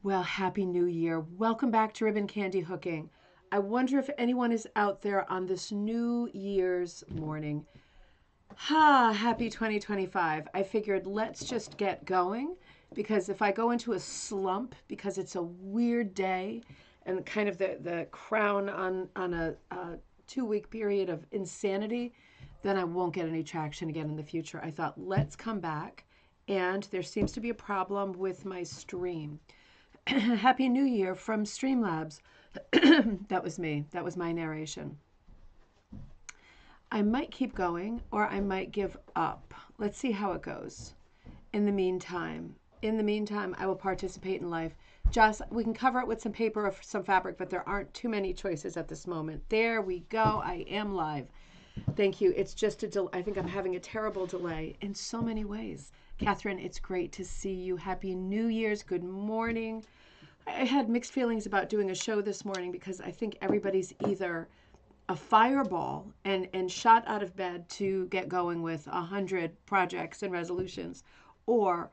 Well, Happy New Year. Welcome back to Ribbon Candy Hooking. I wonder if anyone is out there on this New Year's morning. Happy 2025. I figured let's just get going because if I go into a slump because it's a weird day and kind of the crown on a 2 week period of insanity, then I won't get any traction again in the future. I thought, let's come back. And there seems to be a problem with my stream. Happy New Year from Streamlabs. That was me. That was my narration. I might keep going or I might give up. Let's see how it goes. In the meantime, I will participate in life. Just we can cover it with some paper or some fabric, but there aren't too many choices at this moment. There we go. I am live. Thank you. It's just I think I'm having a terrible delay in so many ways. Catherine, it's great to see you. Happy New Year's. Good morning. I had mixed feelings about doing a show this morning because I think everybody's either a fireball and shot out of bed to get going with 100 projects and resolutions, or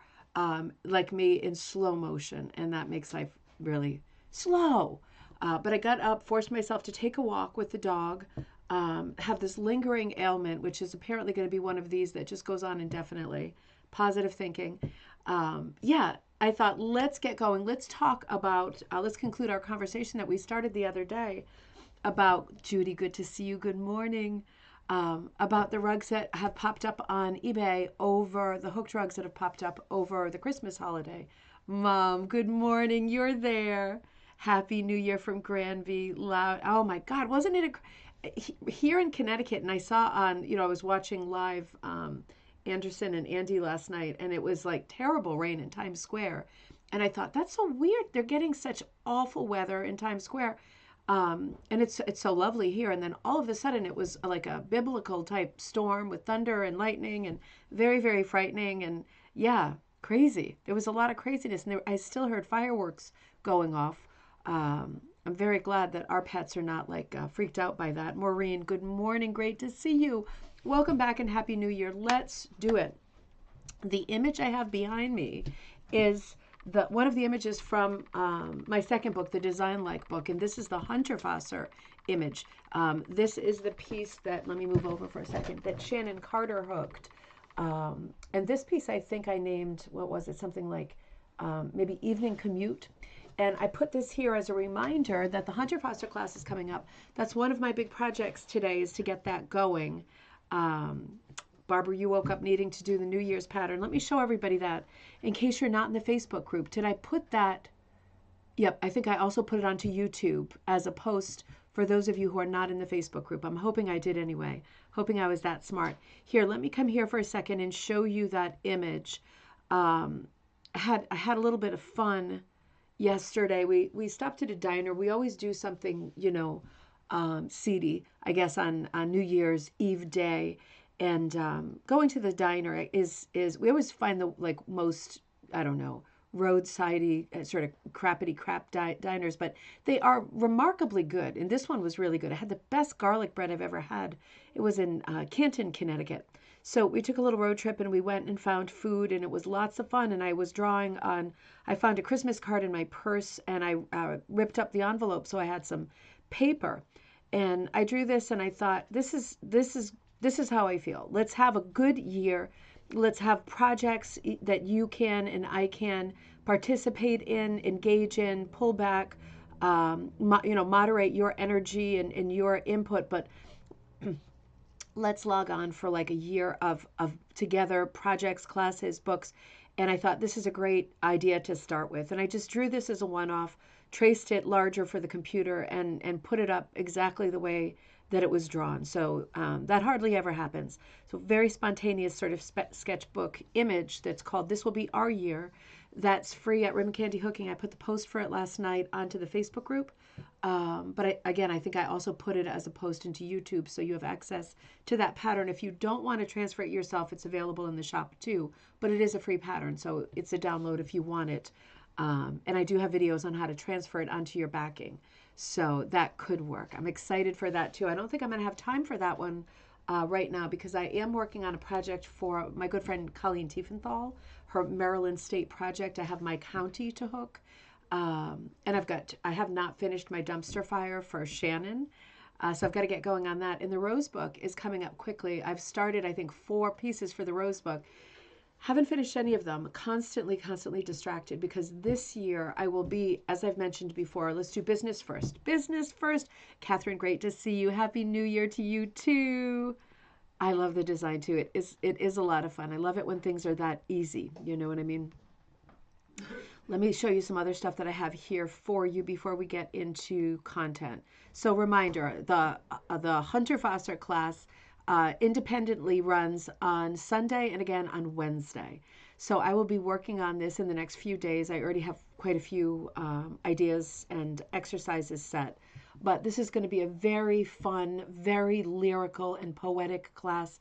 like me in slow motion, and that makes life really slow. But I got up, forced myself to take a walk with the dog, have this lingering ailment, which is apparently going to be one of these that just goes on indefinitely. Positive thinking. I thought, let's get going. Let's talk about, let's conclude our conversation that we started the other day about, Judy, good to see you, good morning, about the rugs that have popped up on eBay over, the hooked rugs that have popped up over the Christmas holiday. Mom, good morning, you're there. Happy New Year from Granby. Loud. Oh my God, wasn't it here in Connecticut? And I saw on, I was watching live Anderson and Andy last night, and it was like terrible rain in Times Square. And I thought, that's so weird. They're getting such awful weather in Times Square. And it's so lovely here. And then all of a sudden it was like a biblical type storm with thunder and lightning and very, very frightening. And yeah, crazy. There was a lot of craziness. And I still heard fireworks going off. I'm very glad that our pets are not like freaked out by that. Maureen, good morning. Great to see you. Welcome back and Happy New Year. Let's do it. The image I have behind me is one of the images from my second book, the Design Like book, and this is the Hunterwasser image. This is the piece that, let me move over for a second, that Shannon Carter hooked. And this piece I think I named, what was it, something like maybe Evening Commute. And I put this here as a reminder that the Hunterwasser class is coming up. That's one of my big projects today, is to get that going. Barbara, you woke up needing to do the New Year's pattern. Let me show everybody that in case you're not in the Facebook group. Did I put that? Yep, I think I also put it onto YouTube as a post for those of you who are not in the Facebook group. I'm hoping I did anyway, hoping I was that smart. Here, let me come here for a second and show you that image. I had a little bit of fun yesterday. We stopped at a diner. We always do something, seedy, I guess, on New Year's Eve day. And going to the diner is we always find the most, I don't know, roadsidey sort of crappity crap diners, but they are remarkably good. And this one was really good. I had the best garlic bread I've ever had. It was in Canton, Connecticut. So we took a little road trip and we went and found food, and it was lots of fun. And I was drawing on, I found a Christmas card in my purse, and I ripped up the envelope so I had some paper. And I drew this, and I thought, this is how I feel. Let's have a good year. Let's have projects that you can and I can participate in, engage in, pull back, moderate your energy and your input. But let's log on for like a year of together, projects, classes, books. And I thought this is a great idea to start with. And I just drew this as a one-off, traced it larger for the computer, and put it up exactly the way that it was drawn. So that hardly ever happens. So very spontaneous sort of sketchbook image that's called This Will Be Our Year. That's free at Ribbon Candy Hooking. I put the post for it last night onto the Facebook group. But I think I also put it as a post into YouTube, so you have access to that pattern. If you don't want to transfer it yourself, it's available in the shop too. But it is a free pattern, so it's a download if you want it. And I do have videos on how to transfer it onto your backing. So that could work. I'm excited for that too. I don't think I'm going to have time for that one right now because I am working on a project for my good friend Colleen Tiefenthal, her Maryland State project. I have my county to hook. And I have not finished my dumpster fire for Shannon. So I've got to get going on that. And the rose book is coming up quickly. I've started, I think, 4 pieces for the rose book. Haven't finished any of them. Constantly distracted because this year I will be, as I've mentioned before, let's do business first. Business first. Catherine, great to see you. Happy New Year to you too. I love the design too. It is a lot of fun. I love it when things are that easy. You know what I mean? Let me show you some other stuff that I have here for you before we get into content. So reminder, the Hunterwasser class independently runs on Sunday and again on Wednesday. So I will be working on this in the next few days. I already have quite a few ideas and exercises set. But this is going to be a very fun, very lyrical and poetic class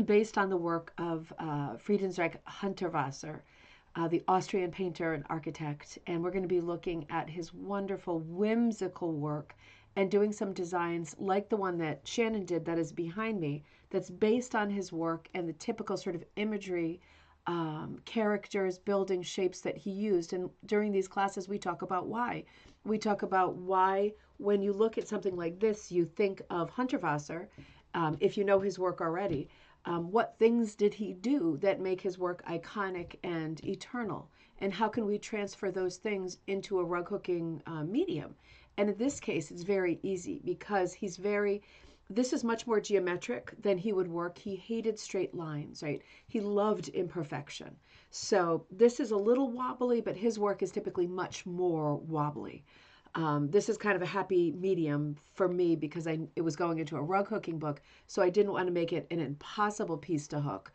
based on the work of Friedensreich Hunterwasser, the Austrian painter and architect. And we're going to be looking at his wonderful, whimsical work and doing some designs like the one that Shannon did that is behind me, that's based on his work and the typical sort of imagery, characters, building shapes that he used. And during these classes, we talk about why. We talk about why, when you look at something like this, you think of Hunterwasser, if you know his work already. What things did he do that make his work iconic and eternal? And how can we transfer those things into a rug hooking medium? And in this case, it's very easy because this is much more geometric than he would work. He hated straight lines, right? He loved imperfection. So this is a little wobbly, but his work is typically much more wobbly. This is kind of a happy medium for me because it was going into a rug hooking book, so I didn't want to make it an impossible piece to hook,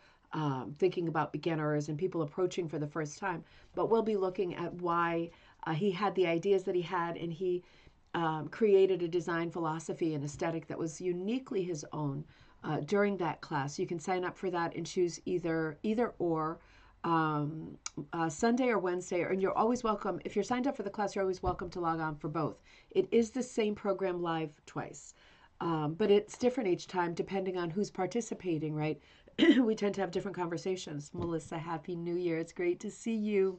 thinking about beginners and people approaching for the first time. But we'll be looking at why he had the ideas that he had, and he created a design philosophy and aesthetic that was uniquely his own during that class. You can sign up for that and choose either or. Sunday or Wednesday, and you're always welcome. If you're signed up for the class, you're always welcome to log on for both. It is the same program live twice, but it's different each time depending on who's participating, right? We tend to have different conversations. Melissa, Happy New Year. It's great to see you.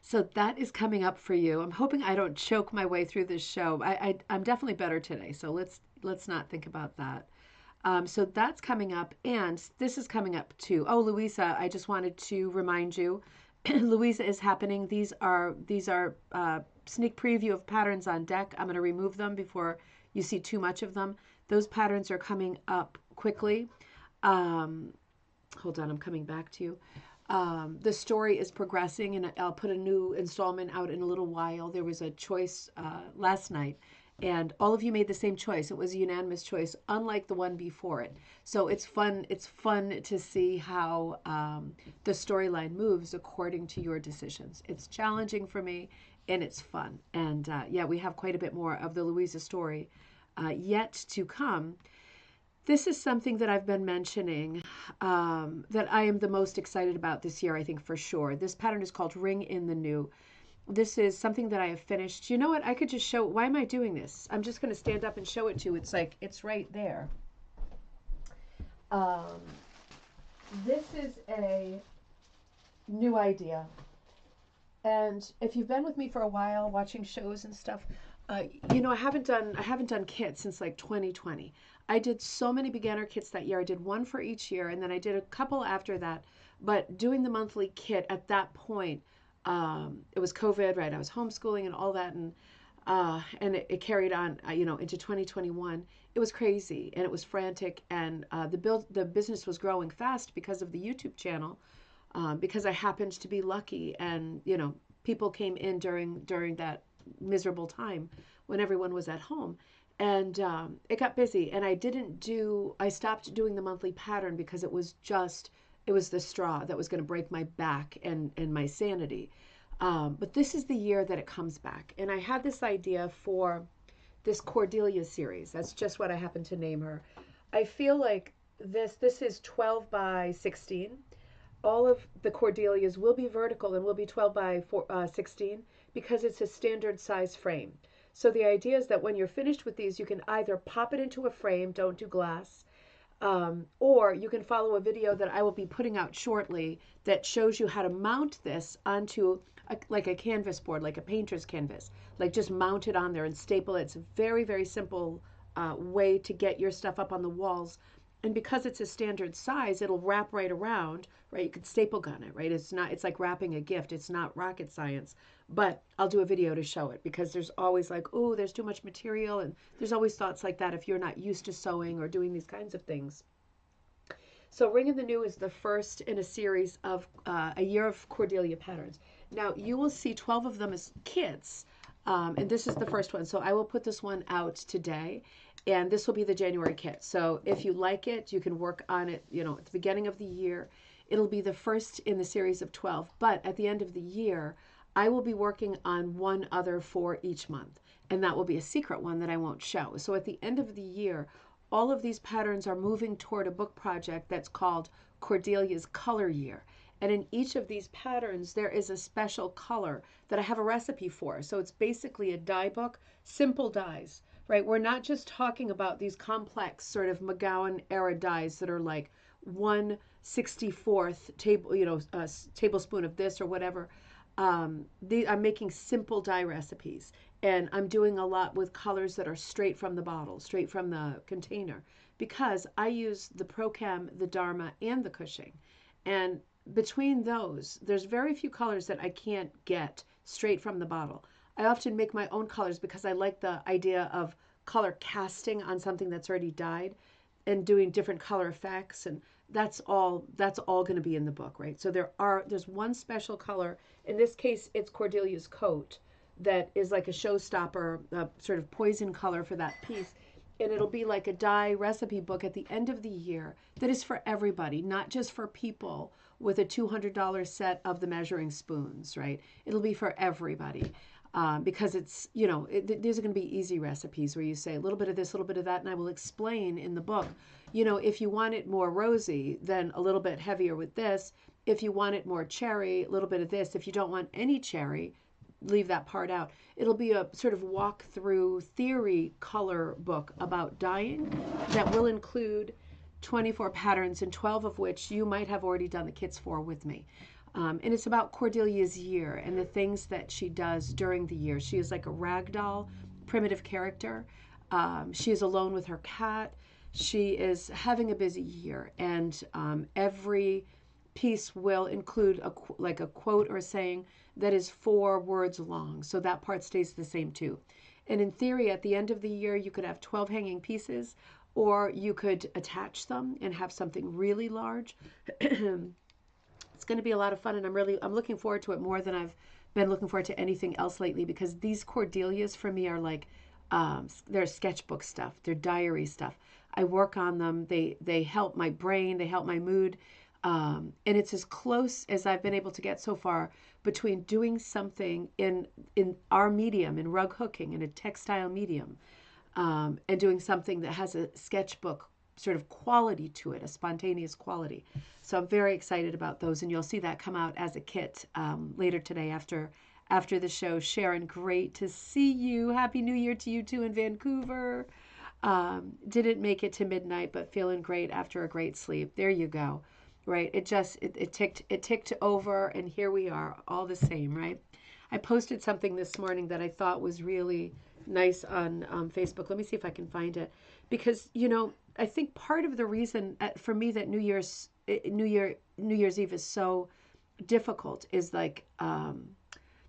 So that is coming up for you. I'm hoping I don't choke my way through this show. I'm definitely better today, so let's not think about that. So that's coming up, and this is coming up too. Oh, Louisa, I just wanted to remind you, Louisa is happening. These are sneak preview of patterns on deck. I'm going to remove them before you see too much of them. Those patterns are coming up quickly. Hold on, I'm coming back to you. The story is progressing, and I'll put a new installment out in a little while. There was a choice last night, and all of you made the same choice. It was a unanimous choice, unlike the one before it. So it's fun. It's fun to see how the storyline moves according to your decisions. It's challenging for me, and it's fun. And yeah, we have quite a bit more of the Louisa story yet to come. This is something that I've been mentioning that I am the most excited about this year, I think for sure. This pattern is called Ring in the New. This is something that I have finished. You know what? I could just show. Why am I doing this? I'm just going to stand up and show it to you. It's like, it's right there. This is a new idea. And if you've been with me for a while, watching shows and stuff, you know, I haven't done kits since like 2020. I did so many beginner kits that year. I did one for each year, and then I did a couple after that. But doing the monthly kit at that point, it was COVID, right? I was homeschooling and all that, and it carried on, you know, into 2021. It was crazy and it was frantic, and the business was growing fast because of the YouTube channel, because I happened to be lucky, and you know, people came in during that miserable time when everyone was at home. And it got busy, and I stopped doing the monthly pattern because it was the straw that was going to break my back and my sanity. But this is the year that it comes back. And I had this idea for this Cordelia series. That's just what I happen to name her. I feel like this is 12 by 16. All of the Cordelias will be vertical and will be 12 by 16 because it's a standard size frame. So the idea is that when you're finished with these, you can either pop it into a frame, don't do glass, Or you can follow a video that I will be putting out shortly that shows you how to mount this onto like a canvas board, like a painter's canvas, like just mount it on there and staple it. It's a very, very simple way to get your stuff up on the walls. And because it's a standard size, it'll wrap right around, right? You could staple gun it, right? It's like wrapping a gift. It's not rocket science, but I'll do a video to show it because there's always like, oh, there's too much material. And there's always thoughts like that if you're not used to sewing or doing these kinds of things. So Ring of the New is the first in a series of a year of Cordelia patterns. Now you will see 12 of them as kits, and this is the first one. So I will put this one out today, and this will be the January kit. So if you like it, you can work on it, you know, at the beginning of the year. It'll be the first in the series of 12, but at the end of the year, I will be working on one other for each month, and that will be a secret one that I won't show. So at the end of the year, all of these patterns are moving toward a book project that's called Cordelia's Color Year. And in each of these patterns, there is a special color that I have a recipe for. So it's basically a dye book, simple dyes, right? We're not just talking about these complex sort of McGowan era dyes that are like 1/64th table, you know, a tablespoon of this or whatever. I'm making simple dye recipes, and I'm doing a lot with colors that are straight from the bottle, straight from the container, because I use the Procam, the Dharma, and the Cushing. And between those, there's very few colors that I can't get straight from the bottle. I often make my own colors because I like the idea of color casting on something that's already dyed and doing different color effects, and that's all going to be in the book, right? So there's one special color. In this case, it's Cordelia's coat that is like a showstopper, a sort of poison color for that piece. And it'll be like a dye recipe book at the end of the year that is for everybody, not just for people with a $200 set of the measuring spoons, right? It'll be for everybody. Because it's, you know, these are going to be easy recipes where you say a little bit of this, a little bit of that, and I will explain in the book, you know, if you want it more rosy, then a little bit heavier with this. If you want it more cherry, a little bit of this. If you don't want any cherry, leave that part out. It'll be a sort of walk-through theory color book about dyeing that will include 24 patterns, and 12 of which you might have already done the kits for with me. And it's about Cordelia's year and the things that she does during the year. She is like a ragdoll, primitive character. She is alone with her cat. She is having a busy year, and every piece will include like a quote or a saying that is 4 words long. So that part stays the same too. And in theory, at the end of the year, you could have 12 hanging pieces, or you could attach them and have something really large. It's going to be a lot of fun, and I'm looking forward to it more than I've been looking forward to anything else lately, because these Cordelias for me are like they're sketchbook stuff, they're diary stuff. I work on them. They help my brain, they help my mood, and it's as close as I've been able to get so far between doing something in our medium, in rug hooking, in a textile medium, and doing something that has a sketchbook sort of quality to it, a spontaneous quality. So I'm very excited about those, and you'll see that come out as a kit later today after the show. Sharon, great to see you. Happy New Year to you too in Vancouver. Didn't make it to midnight, but feeling great after a great sleep. There you go. Right? It ticked over, and here we are, all the same, right? I posted something this morning that I thought was really nice on Facebook. Let me see if I can find it, because you know, I think part of the reason for me that New Year's Eve is so difficult is like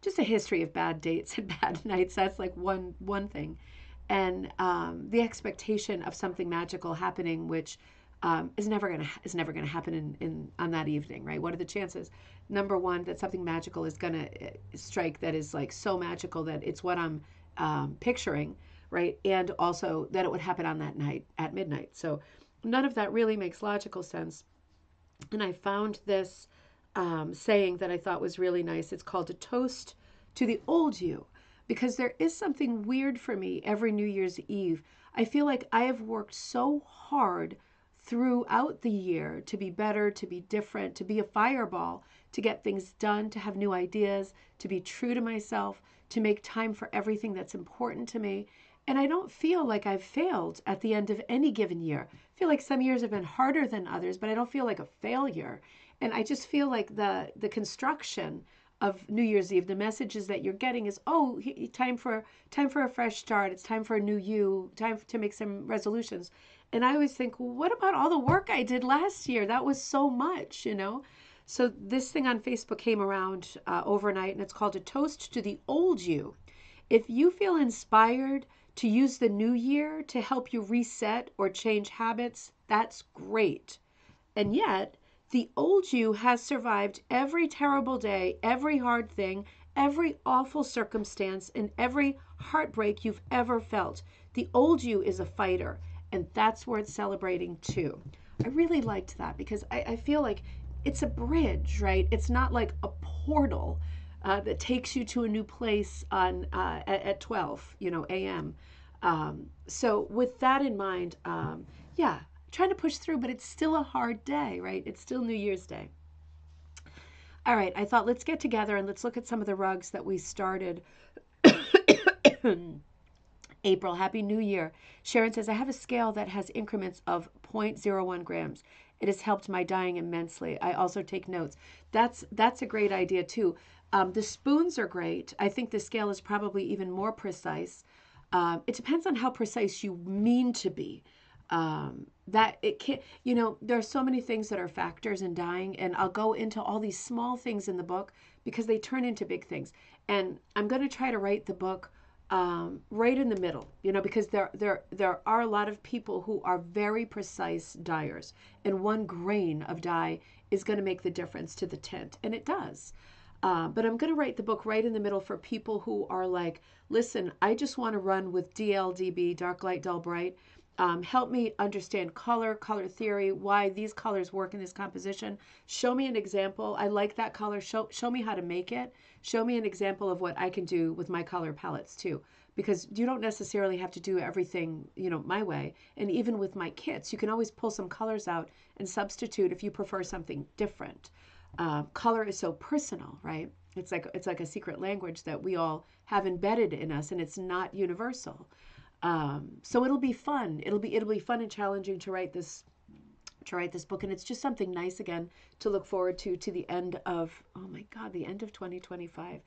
just a history of bad dates and bad nights. That's like one thing, and the expectation of something magical happening, which is never gonna happen in on that evening, right? What are the chances? Number one, that something magical is gonna strike that is like so magical that it's what I'm picturing, right? And also that it would happen on that night at midnight. So none of that really makes logical sense. And I found this saying that I thought was really nice. It's called A Toast to the Old You, because there is something weird for me every New Year's Eve. I feel like I have worked so hard throughout the year to be better, to be different, to be a fireball, to get things done, to have new ideas, to be true to myself, to make time for everything that's important to me. And I don't feel like I've failed at the end of any given year. I feel like some years have been harder than others, but I don't feel like a failure. And I just feel like the construction of New Year's Eve, the messages that you're getting is, oh, time for a fresh start. It's time for a new you. Time to make some resolutions. And I always think, well, what about all the work I did last year? That was so much, you know. So this thing on Facebook came around overnight, and it's called A Toast to the Old You. If you feel inspired to use the new year to help you reset or change habits, that's great. And yet, the old you has survived every terrible day, every hard thing, every awful circumstance, and every heartbreak you've ever felt. The old you is a fighter, and that's worth celebrating too. I really liked that because I feel like it's a bridge, right? It's not like a portal that takes you to a new place on at 12, a.m. So with that in mind, yeah, trying to push through, but it's still a hard day, right? It's still New Year's Day. All right, I thought let's get together and let's look at some of the rugs that we started. April, Happy New Year. Sharon says, I have a scale that has increments of 0.01 grams. It has helped my dyeing immensely. I also take notes. That's a great idea too. The spoons are great. I think the scale is probably even more precise. It depends on how precise you mean to be. That it can't, there are so many things that are factors in dyeing, and I'll go into all these small things in the book because they turn into big things. And I'm going to try to write the book right in the middle, because there are a lot of people who are very precise dyers, and 1 grain of dye is going to make the difference to the tint, and it does. But I'm going to write the book right in the middle for people who are like, listen, I just want to run with DLDB, dark, light, dull, bright. Help me understand color theory, why these colors work in this composition. Show me an example. I like that color. Show me how to make it. Show me an example of what I can do with my color palettes too. Because you don't necessarily have to do everything, my way. And even with my kits, you can always pull some colors out and substitute if you prefer something different. Color is so personal, right? It's like a secret language that we all have embedded in us, and it's not universal. So it'll be fun. It'll be fun and challenging to write this book, and it's just something nice again to look forward to the end of, oh my God, the end of 2025.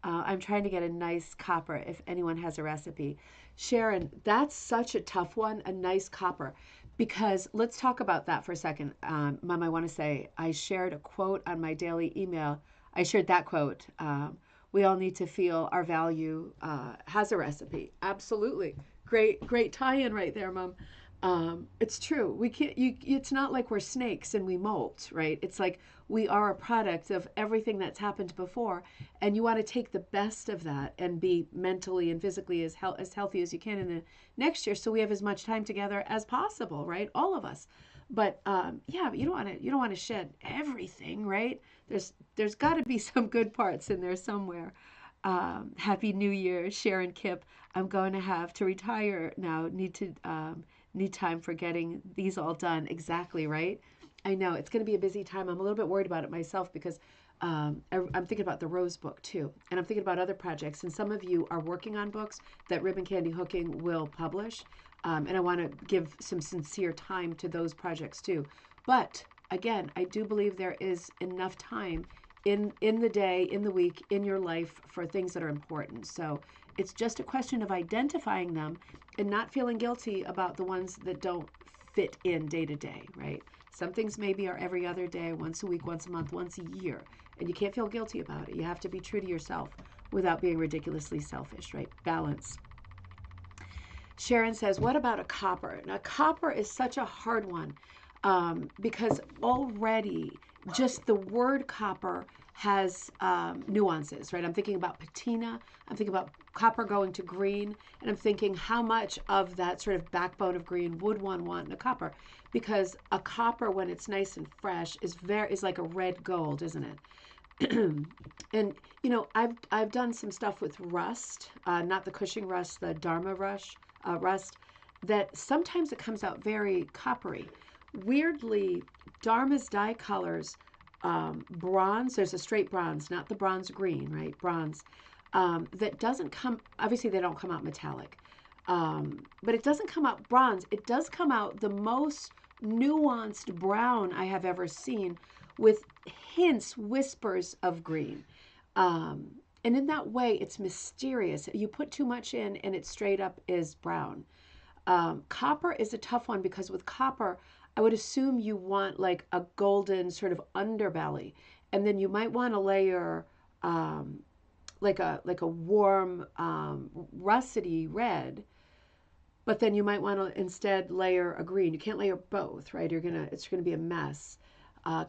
I'm trying to get a nice copper if anyone has a recipe. Sharon, that's such a tough one, a nice copper, because let's talk about that for a second. Mom, I want to say I shared a quote on my daily email. I shared that quote. We all need to feel our value has a recipe. Absolutely. Great tie-in right there, Mom. It's true. We can't. It's not like we're snakes and we molt, right? It's like we are a product of everything that's happened before, and you want to take the best of that and be mentally and physically as healthy as you can in the next year, so we have as much time together as possible, right? All of us. But yeah, you don't want to shed everything, right? There's got to be some good parts in there somewhere. Happy New Year, Sharon Kipp. I'm going to have to retire now. Need time for getting these all done. Exactly, right? I know it's going to be a busy time. I'm a little bit worried about it myself because I'm thinking about the Rose book too, and I'm thinking about other projects. And some of you are working on books that Ribbon Candy Hooking will publish, and I want to give some sincere time to those projects too. But again, I do believe there is enough time in the day, in the week, in your life for things that are important. So it's just a question of identifying them and not feeling guilty about the ones that don't fit in day to day, right? Some things maybe are every other day, once a week, once a month, once a year, and you can't feel guilty about it. You have to be true to yourself without being ridiculously selfish, right? Balance. Sharon says, what about a copper? Now, copper is such a hard one because already just the word copper has nuances, right? I'm thinking about patina. I'm thinking about copper going to green. And I'm thinking how much of that sort of backbone of green would one want in a copper? Because a copper, when it's nice and fresh, is like a red gold, isn't it? And, I've done some stuff with rust, not the Cushing rust, the Dharma rust, that sometimes it comes out very coppery. Weirdly, Dharma's dye colors, bronze, there's a straight bronze, not the bronze green, right? Bronze, that doesn't come, obviously they don't come out metallic. But it doesn't come out bronze. It does come out the most nuanced brown I have ever seen, with hints, whispers of green. And in that way, it's mysterious. You put too much in and it straight up is brown. Copper is a tough one because with copper, I would assume you want like a golden sort of underbelly. And then you might want to layer like a warm russety red, but then you might want to instead layer a green. You can't layer both, right? It's gonna be a mess.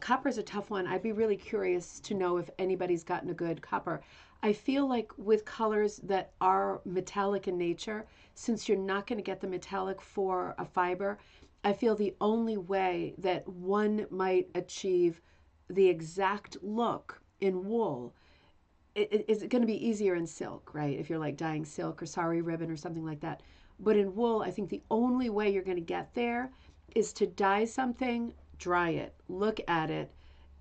Copper is a tough one. I'd be really curious to know if anybody's gotten a good copper. I feel like with colors that are metallic in nature, since you're not going to get the metallic for a fiber, I feel the only way that one might achieve the exact look in wool is going to be easier in silk, right? If you're like dyeing silk or sari ribbon or something like that. But in wool, I think the only way you're going to get there is to dye something, dry it, look at it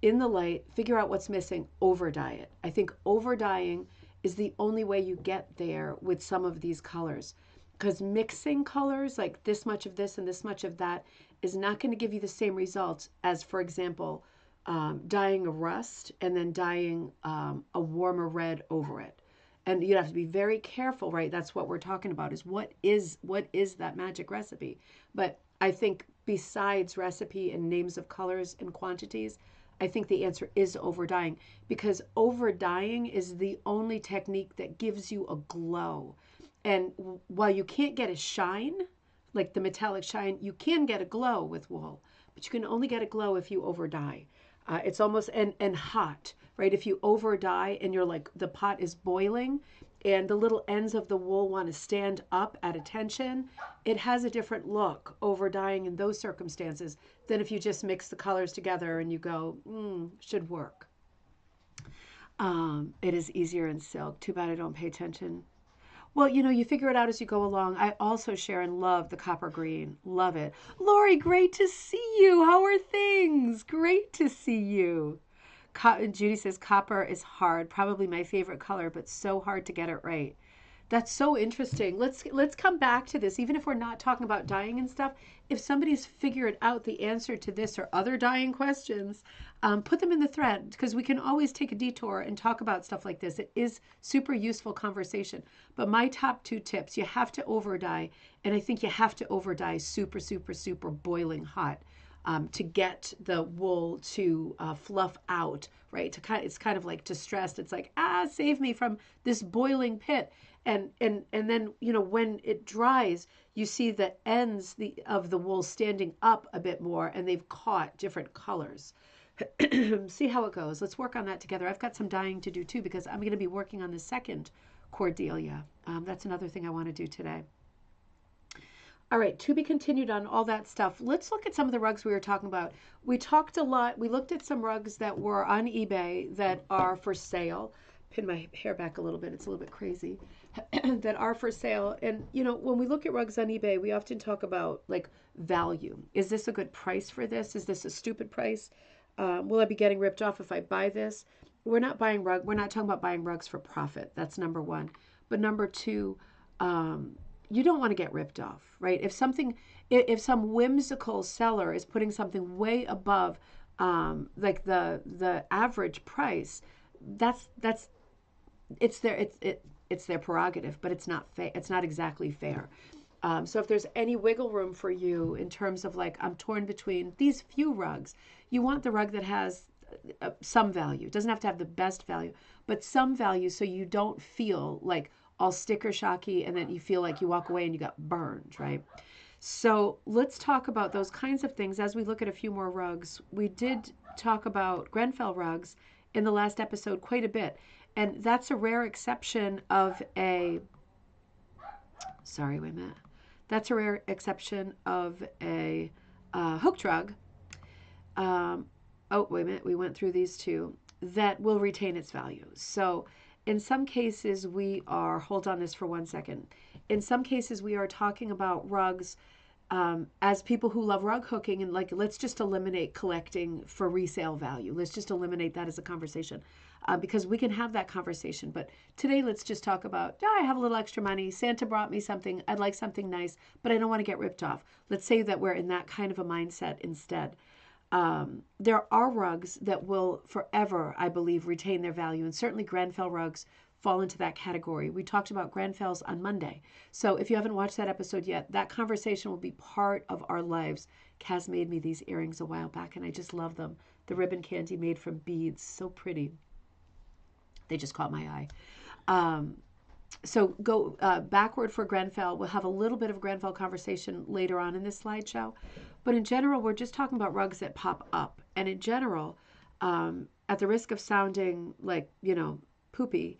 in the light, figure out what's missing, over dye it. I think over dyeing is the only way you get there with some of these colors. Because mixing colors, like this much of this and this much of that, is not going to give you the same results as, for example, dyeing a rust and then dyeing a warmer red over it. And you have to be very careful, right? That's what we're talking about, is what is that magic recipe. But I think besides recipe and names of colors and quantities, I think the answer is over dyeing, because over dyeing is the only technique that gives you a glow. And while you can't get a shine, like the metallic shine, you can get a glow with wool, but you can only get a glow if you over dye. It's almost and hot, right? If you over dye and you're like the pot is boiling and the little ends of the wool want to stand up at attention, it has a different look over dyeing in those circumstances than if you just mix the colors together and you go, should work. It is easier in silk. Too bad I don't pay attention. Well, you figure it out as you go along. I also, Sharon, love the copper green. Love it. Lori, great to see you. How are things? Great to see you. Judy says copper is hard. Probably my favorite color, but so hard to get it right. That's so interesting. Let's come back to this. Even if we're not talking about dyeing and stuff, if somebody's figured out the answer to this or other dyeing questions, put them in the thread, because we can always take a detour and talk about stuff like this. It is super useful conversation. But my top 2 tips: you have to over dye, and I think you have to over dye super, super, super boiling hot. To get the wool to fluff out, right? It's kind of like distressed. It's like, save me from this boiling pit. And then when it dries, you see the ends of the wool standing up a bit more, and they've caught different colors. See how it goes. Let's work on that together. I've got some dyeing to do too, because I'm going to be working on the second Cordelia. That's another thing I want to do today. All right, to be continued on all that stuff. Let's look at some of the rugs we were talking about. We talked a lot. We looked at some rugs that were on eBay that are for sale. Pin my hair back a little bit. It's a little bit crazy. That are for sale. And, when we look at rugs on eBay, we often talk about like value. Is this a good price for this? Is this a stupid price? Will I be getting ripped off if I buy this? We're not talking about buying rugs for profit. That's number one. But number two, you don't want to get ripped off, right? If some whimsical seller is putting something way above like the average price, it's their prerogative, but it's not fair. It's not exactly fair. So if there's any wiggle room for you in terms of like, I'm torn between these few rugs, you want the rug that has some value. It doesn't have to have the best value, but some value, so you don't feel like all sticker shocky and then you feel like you walk away and you got burned, right? So let's talk about those kinds of things as we look at a few more rugs. We did talk about Grenfell rugs in the last episode quite a bit, and that's a rare exception of a, sorry, wait a minute. That's a rare exception of a hooked rug. Oh, wait a minute. We went through these two that will retain its value. So in some cases hold on this for 1 second. In some cases we are talking about rugs as people who love rug hooking and like, let's just eliminate collecting for resale value. Let's just eliminate that as a conversation because we can have that conversation. But today, let's just talk about, I have a little extra money. Santa brought me something. I'd like something nice, but I don't want to get ripped off. Let's say that we're in that kind of a mindset instead. There are rugs that will forever, I believe, retain their value. And certainly Grenfell rugs fall into that category. We talked about Grenfells on Monday. So if you haven't watched that episode yet, that conversation will be part of our lives. Kaz made me these earrings a while back, and I just love them. The ribbon candy made from beads. So pretty. They just caught my eye. So go backward for Grenfell. We'll have a little bit of Grenfell conversation later on in this slideshow. But in general, we're just talking about rugs that pop up. And in general, at the risk of sounding like, poopy,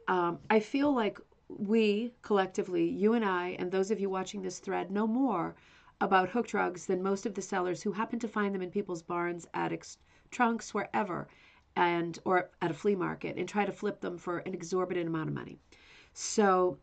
I feel like we collectively, you and I, and those of you watching this thread, know more about hooked rugs than most of the sellers who happen to find them in people's barns, attics, trunks, wherever, or at a flea market, and try to flip them for an exorbitant amount of money. So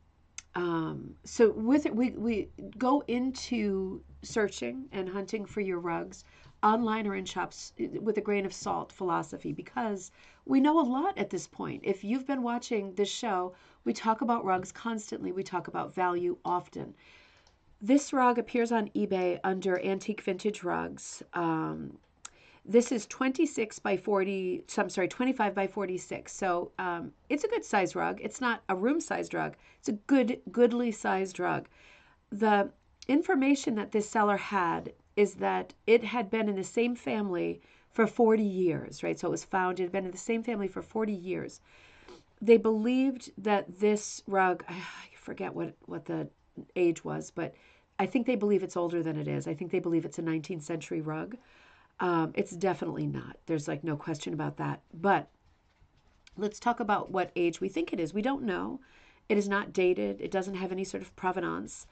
with it, we go into searching and hunting for your rugs online or in shops with a grain of salt philosophy, because we know a lot at this point. If you've been watching this show, we talk about rugs constantly. We talk about value often. This rug appears on eBay under Antique Vintage Rugs. This is 25 by 46. So it's a good size rug. It's not a room-sized rug. It's a goodly sized rug. The information that this seller had is that it had been in the same family for 40 years, right? So it was found, it had been in the same family for 40 years. They believed that this rug, I forget what the age was, but I think they believe it's older than it is. I think they believe it's a 19th century rug. It's definitely not. There's like no question about that. But let's talk about what age we think it is. We don't know. It is not dated. It doesn't have any sort of provenance.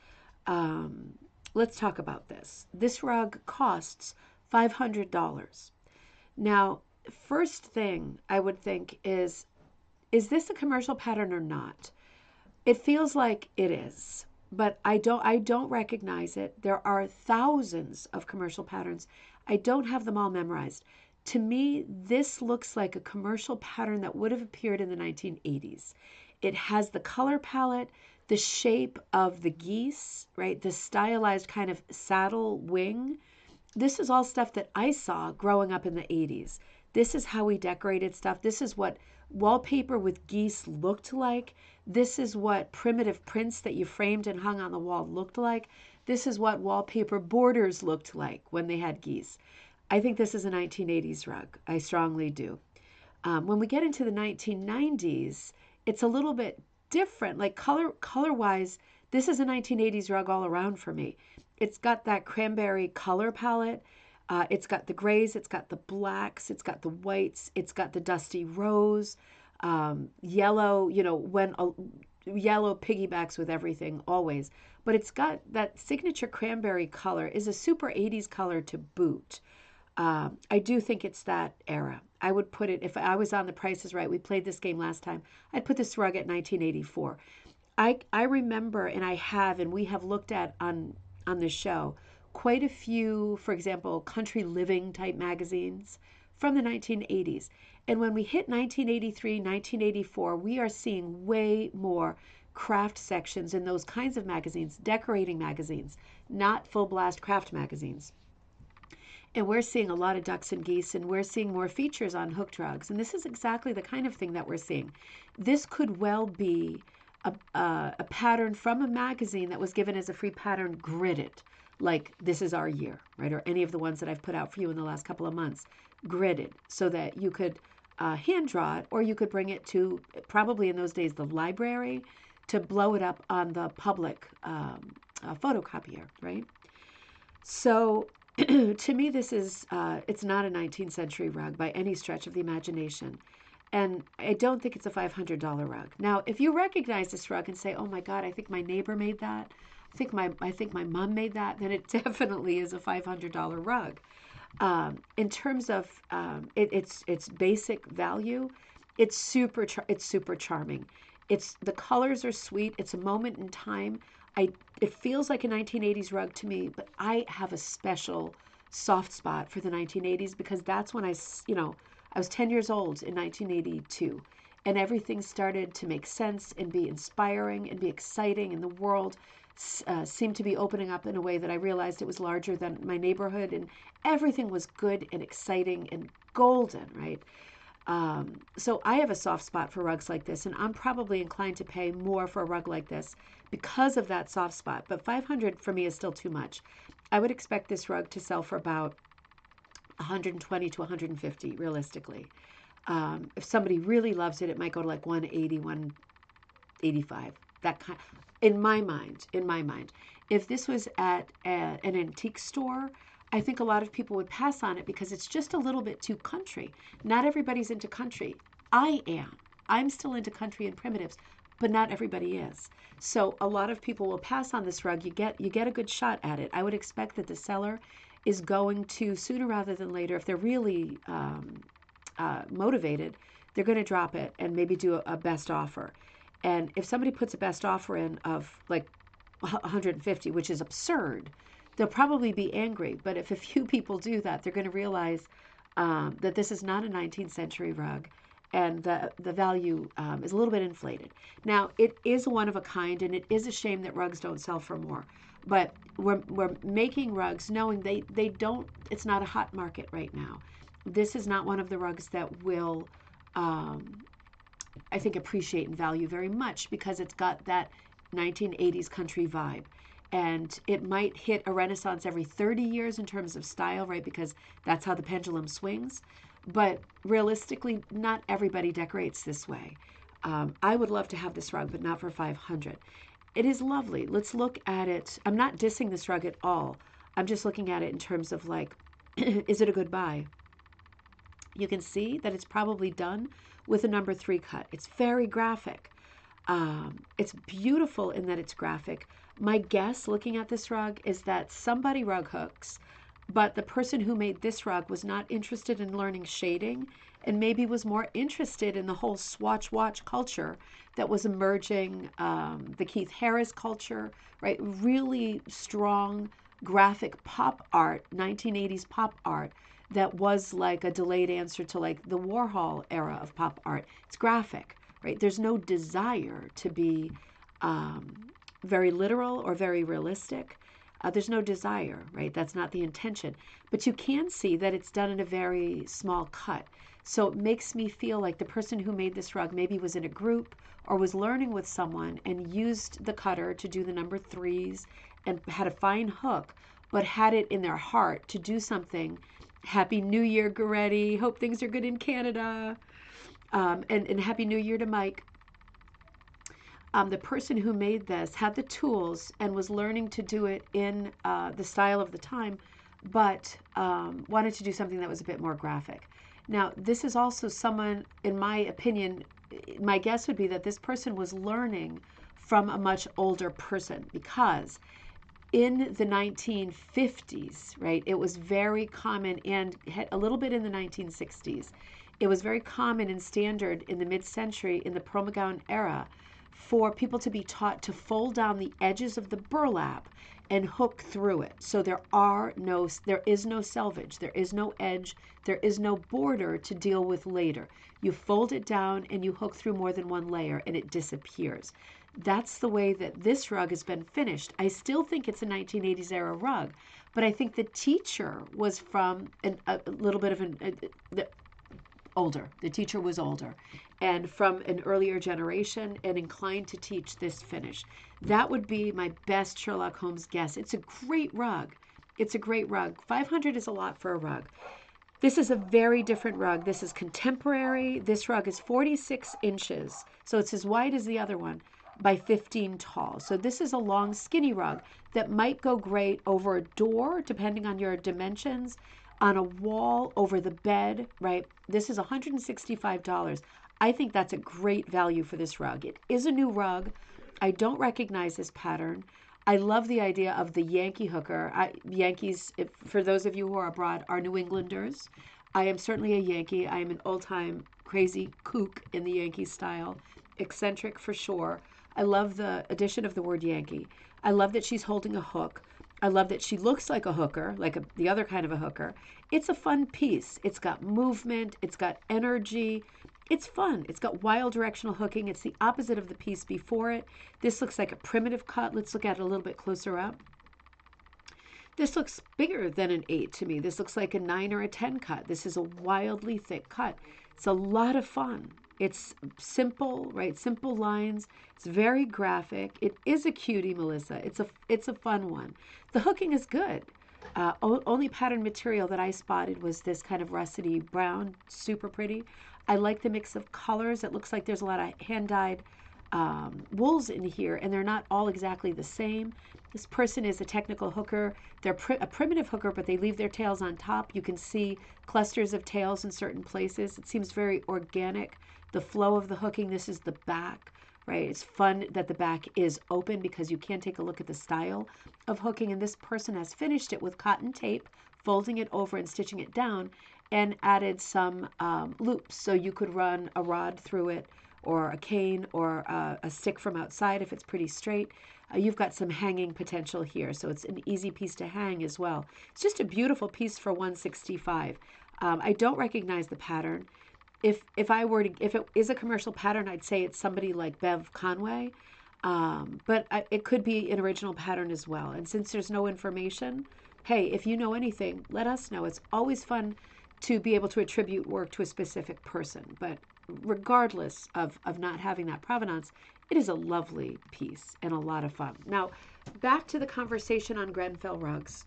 Let's talk about this. This rug costs $500. Now, first thing I would think is this a commercial pattern or not? It feels like it is, but I don't recognize it. There are thousands of commercial patterns. I don't have them all memorized. To me, this looks like a commercial pattern that would have appeared in the 1980s. It has the color palette, the shape of the geese, right? The stylized kind of saddle wing. This is all stuff that I saw growing up in the 80s. This is how we decorated stuff. This is what wallpaper with geese looked like. This is what primitive prints that you framed and hung on the wall looked like. This is what wallpaper borders looked like when they had geese. I think this is a 1980s rug. I strongly do. When we get into the 1990s, it's a little bit different. Like color-wise, this is a 1980s rug all around for me. It's got that cranberry color palette. It's got the grays, it's got the blacks, it's got the whites, it's got the dusty rose, yellow, yellow piggybacks with everything always. But it's got that signature cranberry color, is a super 80s color to boot. I do think it's that era. I would put it, if I was on The Price is Right, we played this game last time, I'd put this rug at 1984. I remember, and we have looked at on this show, quite a few, for example, country living type magazines from the 1980s. And when we hit 1983, 1984, we are seeing way more craft sections in those kinds of magazines, decorating magazines, not full blast craft magazines. And we're seeing a lot of ducks and geese, and we're seeing more features on hooked rugs. And this is exactly the kind of thing that we're seeing. This could well be a pattern from a magazine that was given as a free pattern gridded, like This Is Our Year, right? Or any of the ones that I've put out for you in the last couple of months, gridded, so that you could hand draw it, or you could bring it to, probably in those days, the library, to blow it up on the public photocopier, right? So to me, this is, it's not a 19th century rug by any stretch of the imagination. And I don't think it's a $500 rug. Now, if you recognize this rug and say, oh my God, I think my neighbor made that, I think my mom made that, then it definitely is a $500 rug. In terms of its basic value, it's super charming. The colors are sweet. It's a moment in time. It feels like a 1980s rug to me, but I have a special soft spot for the 1980s because that's when I was 10 years old in 1982, and everything started to make sense and be inspiring and be exciting, and the world seemed to be opening up in a way that I realized it was larger than my neighborhood, and everything was good and exciting and golden, right? So I have a soft spot for rugs like this, and I'm probably inclined to pay more for a rug like this because of that soft spot. But $500 for me is still too much. I would expect this rug to sell for about $120 to $150 realistically. If somebody really loves it, it might go to like $180, $185. That kind. In my mind. If this was at an antique store, I think a lot of people would pass on it because it's just a little bit too country. Not everybody's into country. I am. I'm still into country and primitives, but not everybody is. So a lot of people will pass on this rug. You get a good shot at it. I would expect that the seller is going to, sooner rather than later, if they're really motivated, they're going to drop it and maybe do a best offer. And if somebody puts a best offer in of like 150, which is absurd, they'll probably be angry. But if a few people do that, they're going to realize that this is not a 19th century rug, and the value is a little bit inflated. Now, it is one of a kind, and it is a shame that rugs don't sell for more. But we're making rugs knowing they don't, it's not a hot market right now. This is not one of the rugs that will, I think, appreciate and value very much because it's got that 1980s country vibe. And it might hit a renaissance every 30 years in terms of style, right? Because that's how the pendulum swings. But realistically, not everybody decorates this way. I would love to have this rug, but not for $500. It is lovely. Let's look at it. I'm not dissing this rug at all. I'm just looking at it in terms of like, is it a good buy? You can see that it's probably done with a number 3 cut. It's very graphic. It's beautiful in that it's graphic. My guess looking at this rug is that somebody rug hooks, but the person who made this rug was not interested in learning shading and maybe was more interested in the whole swatch watch culture that was emerging, the Keith Harris culture, right? Really strong graphic pop art, 1980s pop art that was like a delayed answer to like the Warhol era of pop art. It's graphic, right? There's no desire to be very literal or very realistic. There's no desire, right? That's not the intention. But you can see that it's done in a very small cut. So it makes me feel like the person who made this rug maybe was in a group or was learning with someone and used the cutter to do the number 3s and had a fine hook, but had it in their heart to do something. Happy New Year, Goretti. Hope things are good in Canada. And Happy New Year to Mike. The person who made this had the tools and was learning to do it in the style of the time, but wanted to do something that was a bit more graphic. Now, this is also someone, in my opinion, my guess would be that this person was learning from a much older person because in the 1950s, right, it was very common, and a little bit in the 1960s, it was very common and standard in the mid-century, in the Promogown era, for people to be taught to fold down the edges of the burlap and hook through it. So there is no selvage, there is no edge, there is no border to deal with later. You fold it down and you hook through more than one layer and it disappears. That's the way that this rug has been finished. I still think it's a 1980s era rug, but I think the teacher was from a little bit of older. The teacher was older and from an earlier generation and inclined to teach this finish. That would be my best Sherlock Holmes guess. It's a great rug. It's a great rug. $500 is a lot for a rug. This is a very different rug. This is contemporary. This rug is 46 inches, so it's as wide as the other one, by 15 tall. So this is a long, skinny rug that might go great over a door, depending on your dimensions, on a wall, over the bed, right? This is $165. I think that's a great value for this rug. It is a new rug. I don't recognize this pattern. I love the idea of the Yankee hooker. Yankees, for those of you who are abroad, are New Englanders. I am certainly a Yankee. I am an old-time crazy kook in the Yankee style. Eccentric for sure. I love the addition of the word Yankee. I love that she's holding a hook. I love that she looks like a hooker, like the other kind of a hooker. It's a fun piece. It's got movement. It's got energy. It's fun. It's got wild directional hooking. It's the opposite of the piece before it. This looks like a primitive cut. Let's look at it a little bit closer up. This looks bigger than an 8 to me. This looks like a 9 or a 10 cut. This is a wildly thick cut. It's a lot of fun. It's simple, right? Simple lines. It's very graphic. It is a cutie, Melissa. It's a fun one. The hooking is good. Only pattern material that I spotted was this kind of russety brown, super pretty. I like the mix of colors. It looks like there's a lot of hand-dyed wools in here, and they're not all exactly the same. This person is a technical hooker. They're a primitive hooker, but they leave their tails on top. You can see clusters of tails in certain places. It seems very organic. The flow of the hooking, this is the back, right? It's fun that the back is open because you can take a look at the style of hooking. And this person has finished it with cotton tape, folding it over and stitching it down, and added some loops. So you could run a rod through it, or a cane, or a stick from outside if it's pretty straight. You've got some hanging potential here, so it's an easy piece to hang as well. It's just a beautiful piece for $165. I don't recognize the pattern. If it is a commercial pattern, I'd say it's somebody like Bev Conway, but it could be an original pattern as well. And since there's no information, hey, if you know anything, let us know. It's always fun to be able to attribute work to a specific person, but regardless of not having that provenance, it is a lovely piece and a lot of fun. Now, back to the conversation on Grenfell rugs.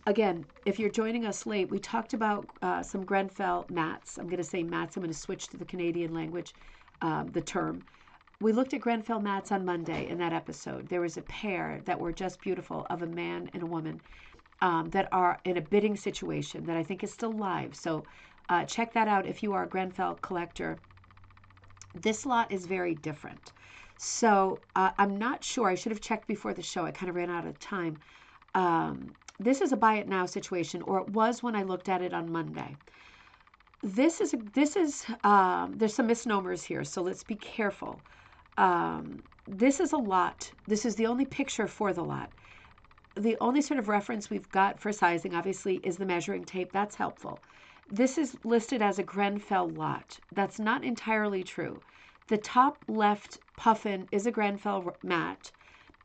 Again, if you're joining us late, we talked about some Grenfell mats. I'm going to say mats. I'm going to switch to the Canadian language, the term. We looked at Grenfell mats on Monday in that episode. There was a pair that were just beautiful of a man and a woman that are in a bidding situation that I think is still live. So check that out if you are a Grenfell collector. This lot is very different. So I'm not sure. I should have checked before the show. I kind of ran out of time. This is a buy it now situation, or it was when I looked at it on Monday. There's some misnomers here, so let's be careful. This is a lot. This is the only picture for the lot. The only sort of reference we've got for sizing, obviously, is the measuring tape. That's helpful. This is listed as a Grenfell lot. That's not entirely true. The top left puffin is a Grenfell mat.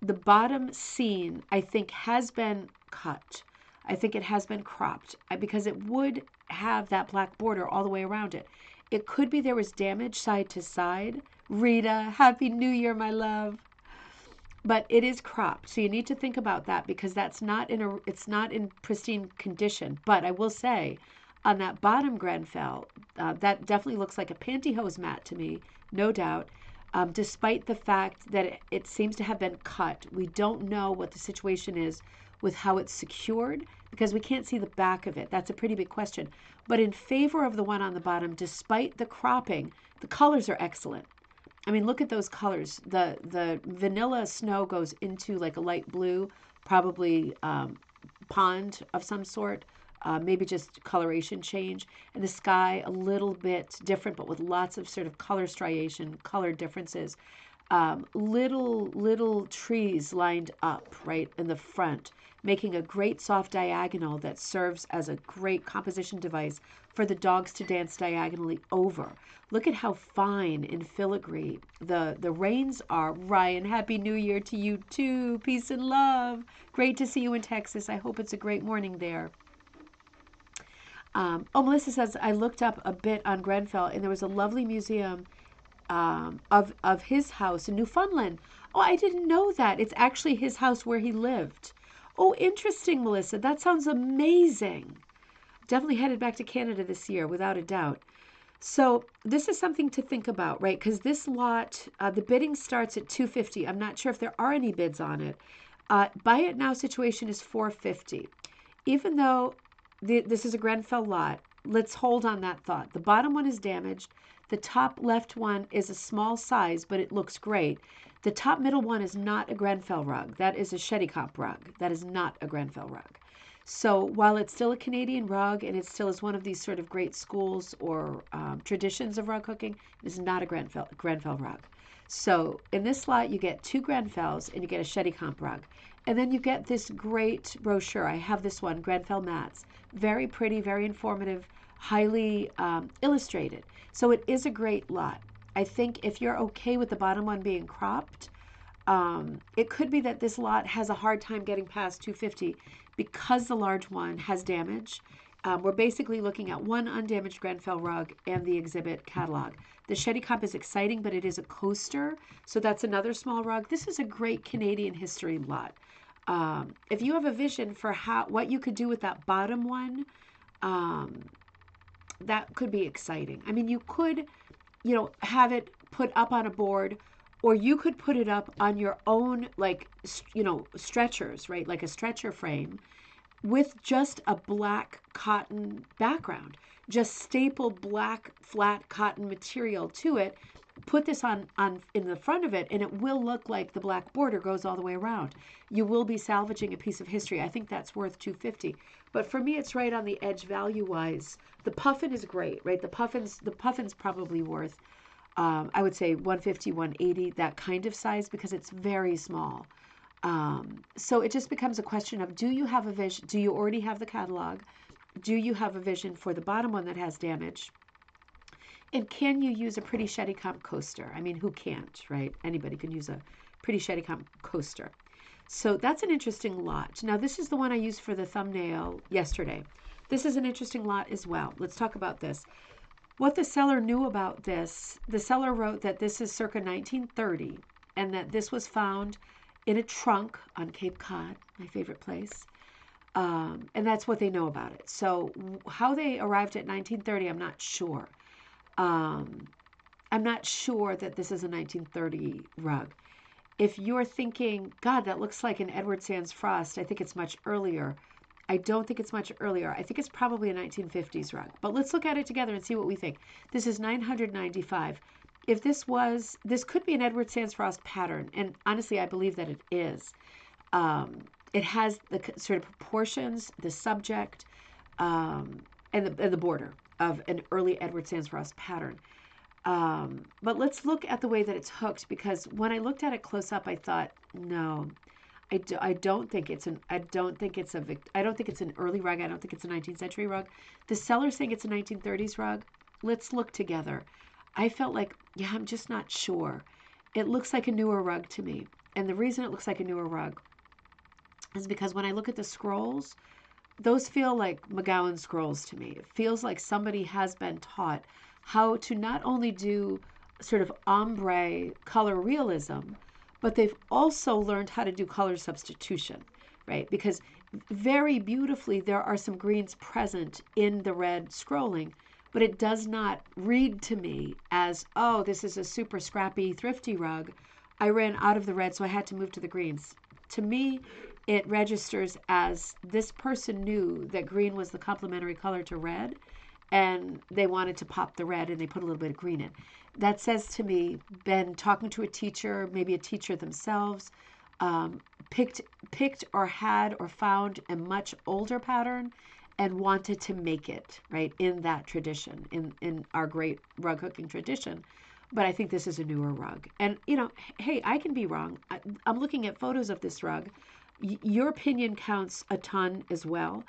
The bottom seam, I think, has been cut. I think it has been cropped because it would have that black border all the way around it. It could be there was damage side to side. Rita, Happy New Year, my love. But it is cropped, so you need to think about that because it's not in pristine condition. But I will say, on that bottom Grenfell, that definitely looks like a pantyhose mat to me, no doubt. Despite the fact that it seems to have been cut, we don't know what the situation is with how it's secured because we can't see the back of it. That's a pretty big question. But in favor of the one on the bottom, despite the cropping, the colors are excellent. I mean, look at those colors. The vanilla snow goes into like a light blue, probably pond of some sort, maybe just coloration change. And the sky a little bit different, but with lots of sort of color striation, color differences. Little trees lined up right in the front, making a great soft diagonal that serves as a great composition device for the dogs to dance diagonally over. Look at how fine and filigree the reins are. Ryan, Happy New Year to you too. Peace and love. Great to see you in Texas. I hope it's a great morning there. Melissa says, I looked up a bit on Grenfell and there was a lovely museum of his house in Newfoundland. Oh, I didn't know that. It's actually his house where he lived. Oh, interesting, Melissa. That sounds amazing. Definitely headed back to Canada this year, without a doubt. So this is something to think about, right? Because this lot, the bidding starts at $250. I'm not sure if there are any bids on it. Buy it now situation is $450. Even though this is a Grenfell lot, let's hold on that thought. The bottom one is damaged. The top left one is a small size, but it looks great. The top middle one is not a Grenfell rug. That is a Shedicomp rug. That is not a Grenfell rug. So while it's still a Canadian rug and it still is one of these sort of great schools or traditions of rug hooking, it is not a Grenfell rug. So in this lot, you get 2 Grenfells and you get a Cheticamp rug. And then you get this great brochure. I have this one, Grenfell Mats. Very pretty, very informative, highly illustrated. So it is a great lot. I think if you're okay with the bottom one being cropped, it could be that this lot has a hard time getting past 250 because the large one has damage. We're basically looking at one undamaged Grenfell rug and the exhibit catalog. The Cheticamp is exciting, but it is a coaster, so that's another small rug. This is a great Canadian history lot. If you have a vision for what you could do with that bottom one, that could be exciting. I mean, you could, have it put up on a board, or you could put it up on your own, stretchers, right? Like a stretcher frame with just a black cotton background, just stapled black flat cotton material to it. Put this on in the front of it, and it will look like the black border goes all the way around. You will be salvaging a piece of history. I think that's worth $250. But for me, it's right on the edge value-wise. The puffin is great, right? The puffin's probably worth, I would say $150, $180, that kind of size, because it's very small. So it just becomes a question of, do you have a vision? Do you already have the catalog? Do you have a vision for the bottom one that has damage? And can you use a pretty Cheticamp coaster? I mean, who can't, right? Anybody can use a pretty Cheticamp coaster. So that's an interesting lot. Now, this is the one I used for the thumbnail yesterday. This is an interesting lot as well. Let's talk about this. What the seller knew about this, the seller wrote that this is circa 1930 and that this was found in a trunk on Cape Cod, my favorite place. And that's what they know about it. So how they arrived at 1930, I'm not sure. I'm not sure that this is a 1930 rug. If you're thinking, God, that looks like an Edward Sands Frost, I think it's much earlier. I don't think it's much earlier. I think it's probably a 1950s rug. But let's look at it together and see what we think. This is $995. If this could be an Edward Sands Frost pattern, and honestly, I believe that it is. It has the sort of proportions, the subject, and the border of an early Edward Sands Frost pattern. But let's look at the way that it's hooked, because when I looked at it close up, I thought, no, I don't think it's an early rug. I don't think it's a 19th century rug. The seller's saying it's a 1930s rug. Let's look together. I felt like, yeah, I'm just not sure. It looks like a newer rug to me. And the reason it looks like a newer rug is because when I look at the scrolls, those feel like McGowan scrolls to me. It feels like somebody has been taught how to not only do sort of ombre color realism, but they've also learned how to do color substitution, right? Because very beautifully, there are some greens present in the red scrolling, but it does not read to me as, oh, this is a super scrappy, thrifty rug. I ran out of the red, so I had to move to the greens. To me, it registers as this person knew that green was the complementary color to red, and they wanted to pop the red, and they put a little bit of green in. That says to me, been talking to a teacher, maybe a teacher themselves, picked or had or found a much older pattern and wanted to make it, right, in that tradition, in our great rug hooking tradition. But I think this is a newer rug. And, hey, I can be wrong. I'm looking at photos of this rug. Your opinion counts a ton as well.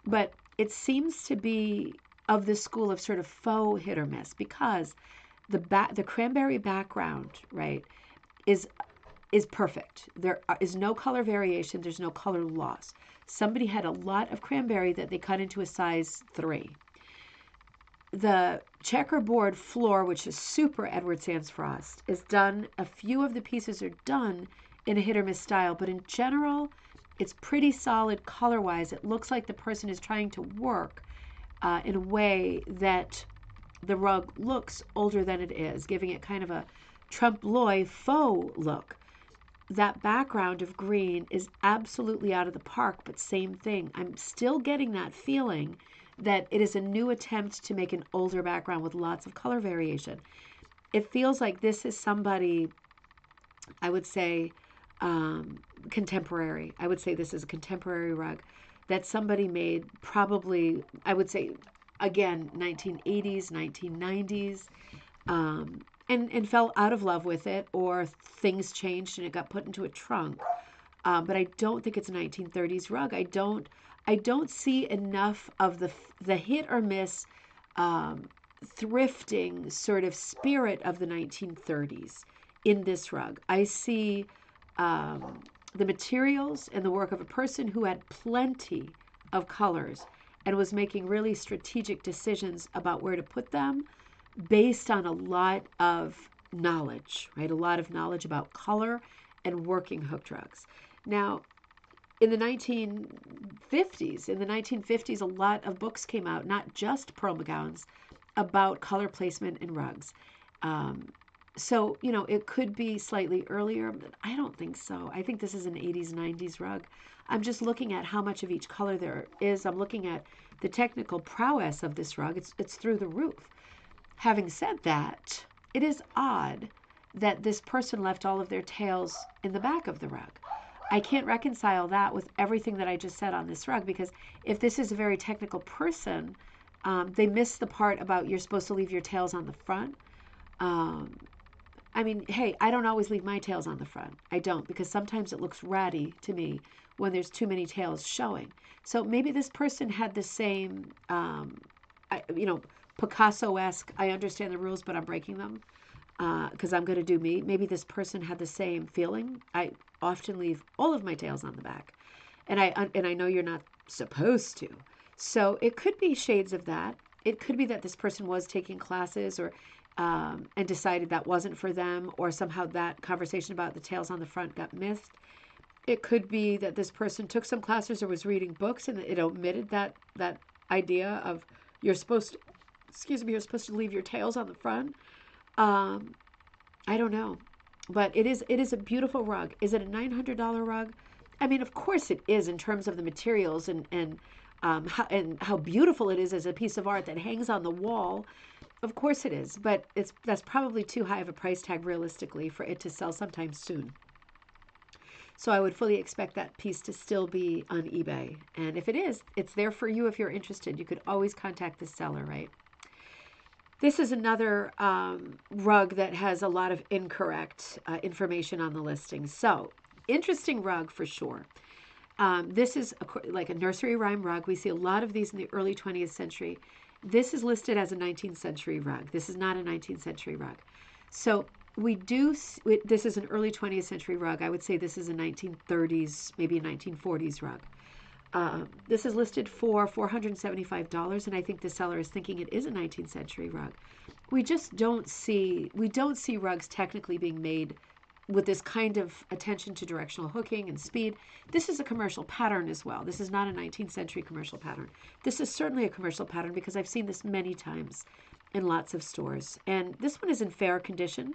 But it seems to be of the school of sort of faux hit or miss, because the cranberry background, right, is perfect. There is no color variation. There's no color loss. Somebody had a lot of cranberry that they cut into a size 3. The checkerboard floor, which is super Edward Sands Frost, is done. A few of the pieces are done in a hit or miss style, but in general, it's pretty solid color-wise. It looks like the person is trying to work in a way that the rug looks older than it is, giving it kind of a trompe-l'oeil faux look. That background of green is absolutely out of the park, but same thing. I'm still getting that feeling that it is a new attempt to make an older background with lots of color variation. It feels like this is somebody, I would say, contemporary. I would say this is a contemporary rug. that somebody made probably, I would say, again, 1980s, 1990s, and fell out of love with it, or things changed and it got put into a trunk. But I don't think it's a 1930s rug. I don't see enough of the hit or miss thrifting sort of spirit of the 1930s in this rug. I see the materials and the work of a person who had plenty of colors and was making really strategic decisions about where to put them based on a lot of knowledge, right? A lot of knowledge about color and working hooked rugs. Now, in the 1950s, a lot of books came out, not just Pearl McGowan's, about color placement in rugs. So, it could be slightly earlier, but I don't think so. I think this is an 80s, 90s rug. I'm just looking at how much of each color there is. I'm looking at the technical prowess of this rug. It's through the roof. Having said that, it is odd that this person left all of their tails in the back of the rug. I can't reconcile that with everything that I just said on this rug, because if this is a very technical person, they missed the part about you're supposed to leave your tails on the front. I mean, hey, I don't always leave my tails on the front. I don't, because sometimes it looks ratty to me when there's too many tails showing. So maybe this person had the same, Picasso-esque, I understand the rules, but I'm breaking them because I'm going to do me. Maybe this person had the same feeling. I often leave all of my tails on the back, and I know you're not supposed to. So it could be shades of that. It could be that this person was taking classes or and decided that wasn't for them, or somehow that conversation about the tails on the front got missed. It could be that this person took some classes or was reading books and it omitted that idea of you're supposed to leave your tails on the front. I don't know, but it is a beautiful rug. Is it a $900 rug? I mean, of course it is, in terms of the materials and how beautiful it is as a piece of art that hangs on the wall. Of course it is, but that's probably too high of a price tag realistically for it to sell sometime soon. So I would fully expect that piece to still be on eBay. And if it is, it's there for you if you're interested. You could always contact the seller, right? This is another rug that has a lot of incorrect information on the listing. So, interesting rug for sure. This is like a nursery rhyme rug. We see a lot of these in the early 20th century. This is listed as a 19th century rug. This is not a 19th century rug. So this is an early 20th century rug. I would say this is a 1930s, maybe a 1940s rug. This is listed for $475, and I think the seller is thinking it is a 19th century rug. We don't see rugs technically being made with this kind of attention to directional hooking and speed. This is a commercial pattern as well. This is not a 19th century commercial pattern. This is certainly a commercial pattern because I've seen this many times in lots of stores. And this one is in fair condition.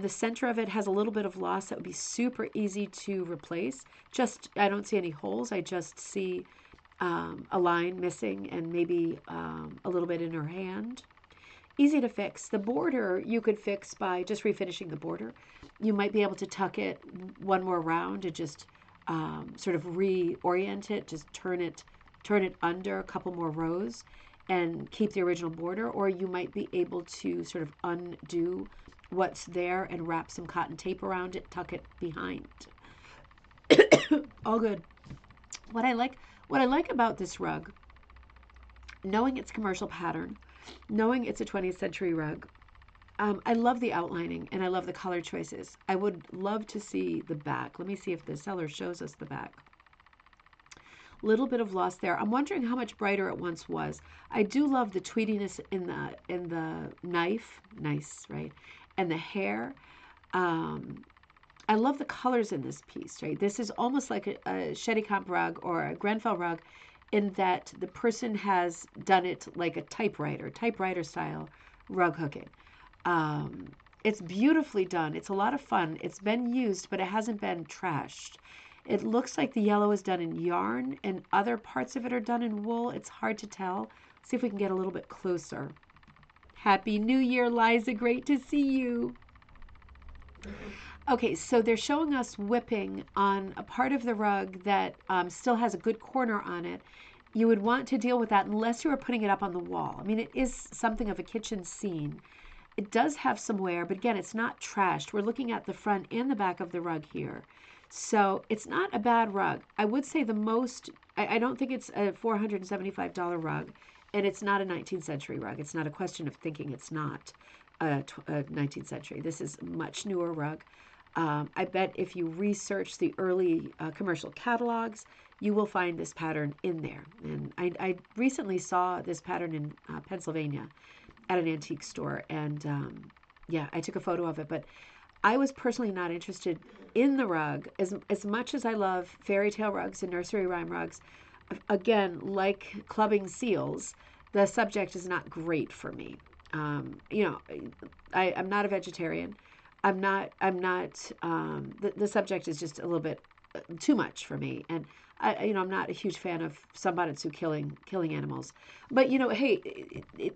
The center of it has a little bit of loss that would be super easy to replace. I don't see any holes. I just see a line missing and maybe a little bit in her hand. Easy to fix. The border you could fix by just refinishing the border. You might be able to tuck it one more round and just sort of reorient it, just turn it under a couple more rows and keep the original border, or you might be able to sort of undo what's there and wrap some cotton tape around it, tuck it behind. All good. What I like about this rug, knowing its commercial pattern, knowing it's a 20th century rug, I love the outlining and I love the color choices. I would love to see the back. Let me see if the seller shows us the back. Little bit of loss there. I'm wondering how much brighter it once was. I do love the tweediness in the knife. Nice, right? And the hair. I love the colors in this piece, right? This is almost like a Cheticamp rug or a Grenfell rug in that the person has done it like a typewriter style rug hooking. It's beautifully done. It's a lot of fun. It's been used, but it hasn't been trashed. It looks like the yellow is done in yarn and other parts of it are done in wool. It's hard to tell. See if we can get a little bit closer. Happy New Year, Liza. Great to see you. Okay, so they're showing us whipping on a part of the rug that still has a good corner on it. You would want to deal with that unless you were putting it up on the wall. I mean, it is something of a kitchen scene. It does have some wear, but again, it's not trashed. We're looking at the front and the back of the rug here. So it's not a bad rug. I would say the most, I don't think it's a $475 rug, and it's not a 19th century rug. It's not a question of thinking it's not a 19th century. This is a much newer rug. I bet if you research the early commercial catalogs, you will find this pattern in there. And I recently saw this pattern in Pennsylvania at an antique store, and yeah, I took a photo of it. But I was personally not interested in the rug as much as I love fairy tale rugs and nursery rhyme rugs. Again, like clubbing seals, the subject is not great for me. You know, I'm not a vegetarian. The subject is just a little bit too much for me. And I'm not a huge fan of Sambaratsu killing animals. But, hey,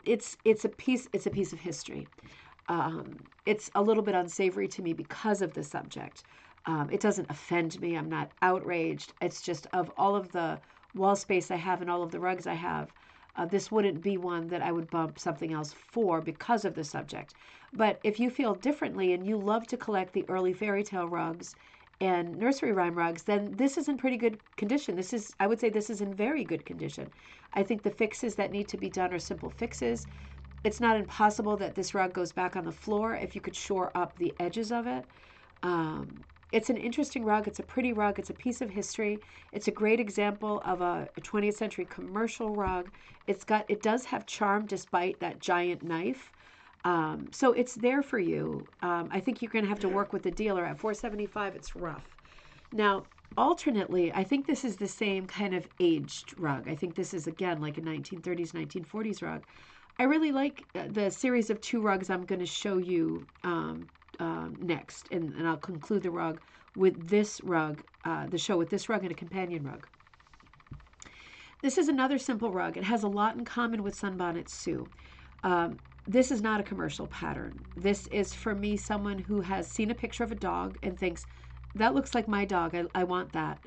it's a piece of history. It's a little bit unsavory to me because of the subject. It doesn't offend me. I'm not outraged. It's just of all of the wall space I have and all of the rugs I have, this wouldn't be one that I would bump something else for because of the subject. But if you feel differently and you love to collect the early fairy tale rugs and nursery rhyme rugs, then this is in pretty good condition. I would say this is in very good condition. I think the fixes that need to be done are simple fixes. It's not impossible that this rug goes back on the floor if you could shore up the edges of it. It's an interesting rug. It's a pretty rug. It's a piece of history. It's a great example of a 20th century commercial rug. It does have charm despite that giant knife. So it's there for you. I think you're going to have to work with the dealer. At $475, it's rough. Now, alternately, I think this is the same kind of aged rug. I think this is, again, like a 1930s, 1940s rug. I really like the series of 2 rugs I'm going to show you next, and I'll conclude the rug with this rug, the show with this rug and a companion rug. This is another simple rug. It has a lot in common with Sunbonnet Sue. This is not a commercial pattern. This is, for me, someone who has seen a picture of a dog and thinks, that looks like my dog. I want that.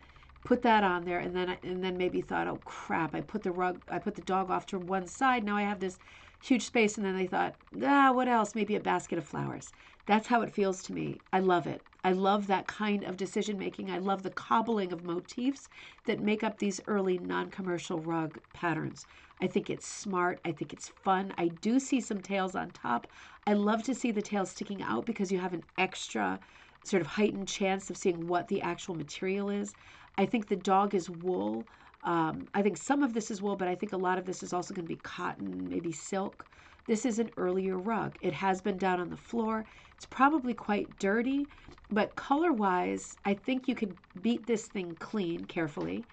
Put that on there, and then maybe thought, oh crap, I put the dog off to one side. Now I have this huge space, and then they thought, what else? Maybe a basket of flowers. That's how it feels to me. I love it. I love that kind of decision making. I love the cobbling of motifs that make up these early non-commercial rug patterns. I think it's smart. I think it's fun. I do see some tails on top. I love to see the tails sticking out because you have an extra sort of heightened chance of seeing what the actual material is. I think the dog is wool. I think some of this is wool, but I think a lot of this is also going to be cotton, maybe silk. This is an earlier rug. It has been down on the floor. It's probably quite dirty, but color-wise, I think you could beat this thing clean carefully,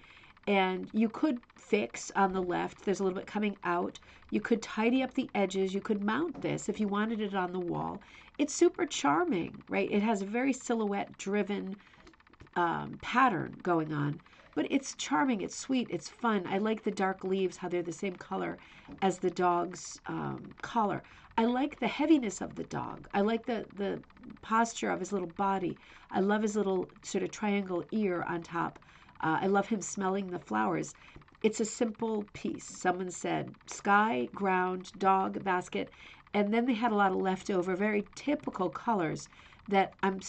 and you could fix on the left. There's a little bit coming out. You could tidy up the edges. You could mount this if you wanted it on the wall. It's super charming, right? It has a very silhouette-driven pattern going on, but it's charming, it's sweet, it's fun. I like the dark leaves, how they're the same color as the dog's collar. I like the heaviness of the dog. I like the posture of his little body. I love his little sort of triangle ear on top. I love him smelling the flowers. It's a simple piece. Someone said sky, ground, dog, basket, and then they had a lot of leftover, very typical colors that I'm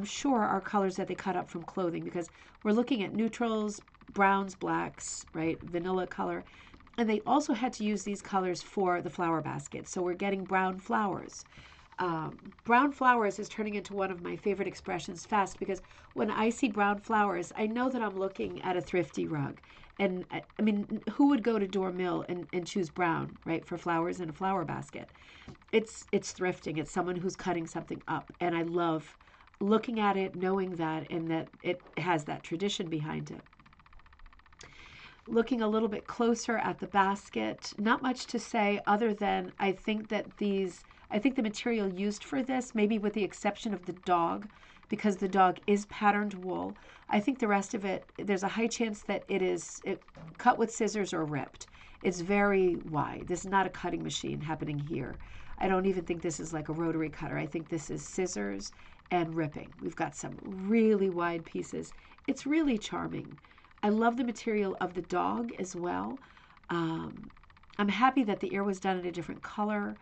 sure are colors that they cut up from clothing, because we're looking at neutrals, browns, blacks, right, vanilla color. And they also had to use these colors for the flower basket. So we're getting brown flowers. Brown flowers is turning into one of my favorite expressions fast, because when I see brown flowers, I know that I'm looking at a thrifty rug. And I mean, who would go to Door Mill and choose brown, right, for flowers in a flower basket? It's thrifting. It's someone who's cutting something up. And I love looking at it, knowing that, and that it has that tradition behind it. Looking a little bit closer at the basket, not much to say other than I think the material used for this, maybe with the exception of the dog, because the dog is patterned wool, I think the rest of it, there's a high chance that it cut with scissors or ripped. It's very wide. This is not a cutting machine happening here. I don't even think this is like a rotary cutter. I think this is scissors and ripping. We've got some really wide pieces. It's really charming. I love the material of the dog as well. I'm happy that the ear was done in a different color.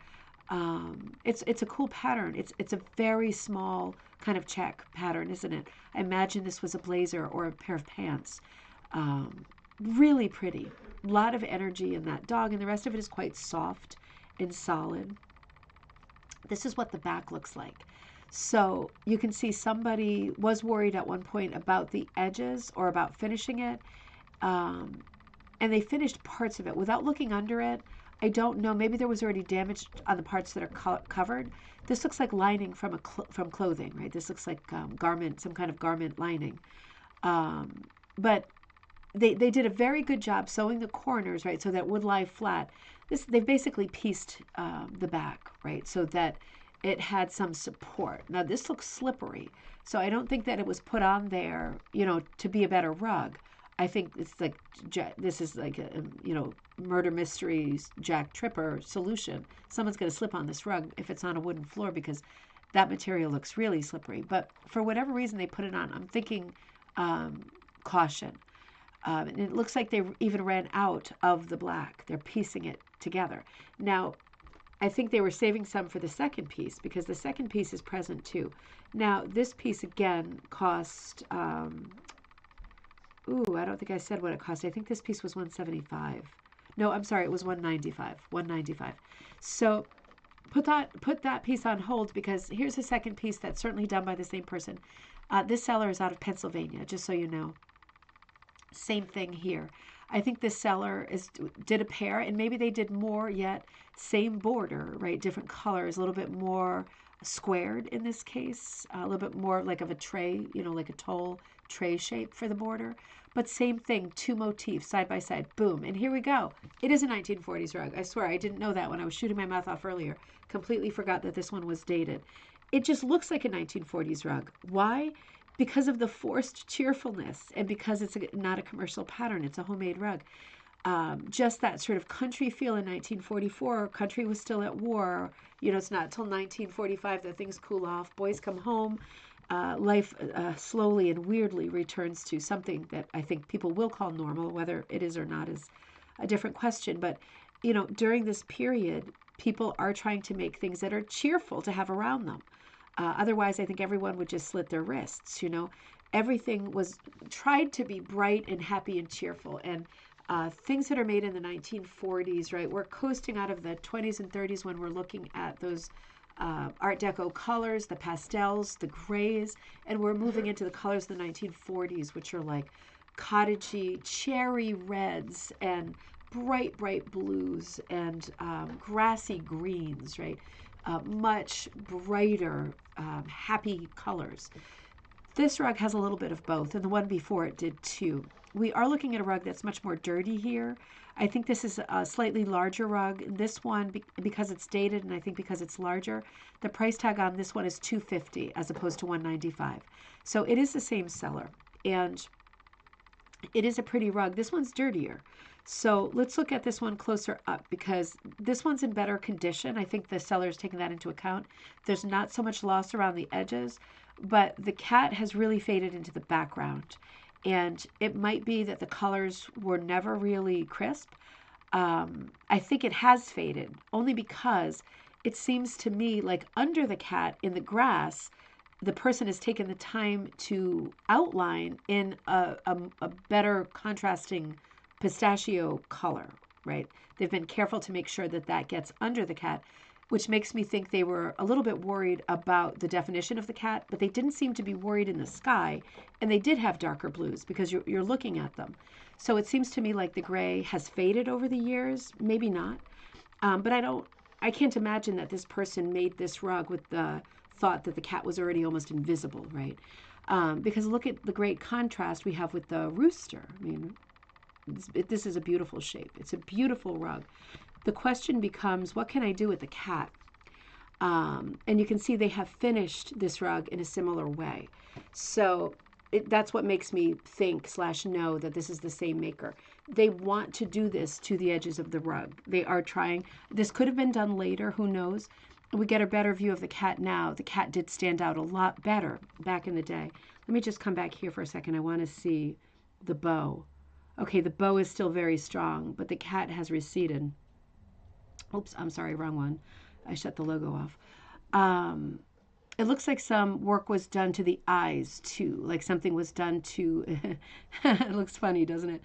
It's a cool pattern. It's a very small kind of check pattern, isn't it? I imagine this was a blazer or a pair of pants. Really pretty. A lot of energy in that dog, and the rest of it is quite soft and solid. This is what the back looks like. So you can see somebody was worried at one point about the edges or about finishing it. And they finished parts of it without looking under it. I don't know. Maybe there was already damage on the parts that are covered. This looks like lining from clothing, right? This looks like garment, some kind of garment lining. But they did a very good job sewing the corners, right, so that it would lie flat. They basically pieced the back, right, so that it had some support. Now this looks slippery, so I don't think that it was put on there, to be a better rug. I think it's like this is like a murder mysteries Jack Tripper solution. Someone's going to slip on this rug if it's on a wooden floor because that material looks really slippery. But for whatever reason they put it on, I'm thinking caution. And it looks like they even ran out of the black. They're piecing it together. Now, I think they were saving some for the second piece because the second piece is present too. Now, this piece again cost, I don't think I said what it cost. I think this piece was $175. No, I'm sorry, it was $195. So put that piece on hold because here's a second piece that's certainly done by the same person. This seller is out of Pennsylvania, just so you know. Same thing here. I think this seller did a pair, and maybe they did more yet. Same border, right? Different colors, a little bit more squared in this case, a little bit more like of a tray, like a tall tray shape for the border. But same thing, two motifs side by side, boom. And here we go. It is a 1940s rug. I swear, I didn't know that when I was shooting my mouth off earlier. Completely forgot that this one was dated. It just looks like a 1940s rug. Why? Because of the forced cheerfulness and because it's not a commercial pattern. It's a homemade rug. Just that sort of country feel in 1944. Country was still at war. It's not till 1945 that things cool off. Boys come home. Life slowly and weirdly returns to something that I think people will call normal. Whether it is or not is a different question. But, during this period, people are trying to make things that are cheerful to have around them. Otherwise, I think everyone would just slit their wrists, Everything was tried to be bright and happy and cheerful. And things that are made in the 1940s, right? We're coasting out of the 20s and 30s when we're looking at those Art Deco colors, the pastels, the grays, and we're moving into the colors of the 1940s, which are like cottagey, cherry reds and bright blues and grassy greens, right? Much brighter, happy colors. This rug has a little bit of both, and the one before it did too. We are looking at a rug that's much more dirty here. I think this is a slightly larger rug. This one, because it's dated, and I think because it's larger, the price tag on this one is $250 as opposed to $195. So it is the same seller, and it is a pretty rug. This one's dirtier. So let's look at this one closer up because this one's in better condition. I think the seller's taking that into account. There's not so much loss around the edges, but the cat has really faded into the background. And it might be that the colors were never really crisp. I think it has faded only because it seems to me like under the cat in the grass, the person has taken the time to outline in a better contrasting pistachio color, right? They've been careful to make sure that that gets under the cat, which makes me think they were a little bit worried about the definition of the cat, but they didn't seem to be worried in the sky, and they did have darker blues because you're looking at them. So it seems to me like the gray has faded over the years, maybe not, but I can't imagine that this person made this rug with the thought that the cat was already almost invisible, right? Because look at the great contrast we have with the rooster. I mean, this is a beautiful shape. It's a beautiful rug. The question becomes, what can I do with the cat? And you can see they have finished this rug in a similar way. So that's what makes me think / know that this is the same maker. They want to do this to the edges of the rug. They are trying. This could have been done later. Who knows? We get a better view of the cat now. The cat did stand out a lot better back in the day. Let me just come back here for a second. I want to see the bow. Okay, the bow is still very strong, but the cat has receded. Oops, I'm sorry, wrong one. I shut the logo off. It looks like some work was done to the eyes too, like something was done to, it looks funny, doesn't it?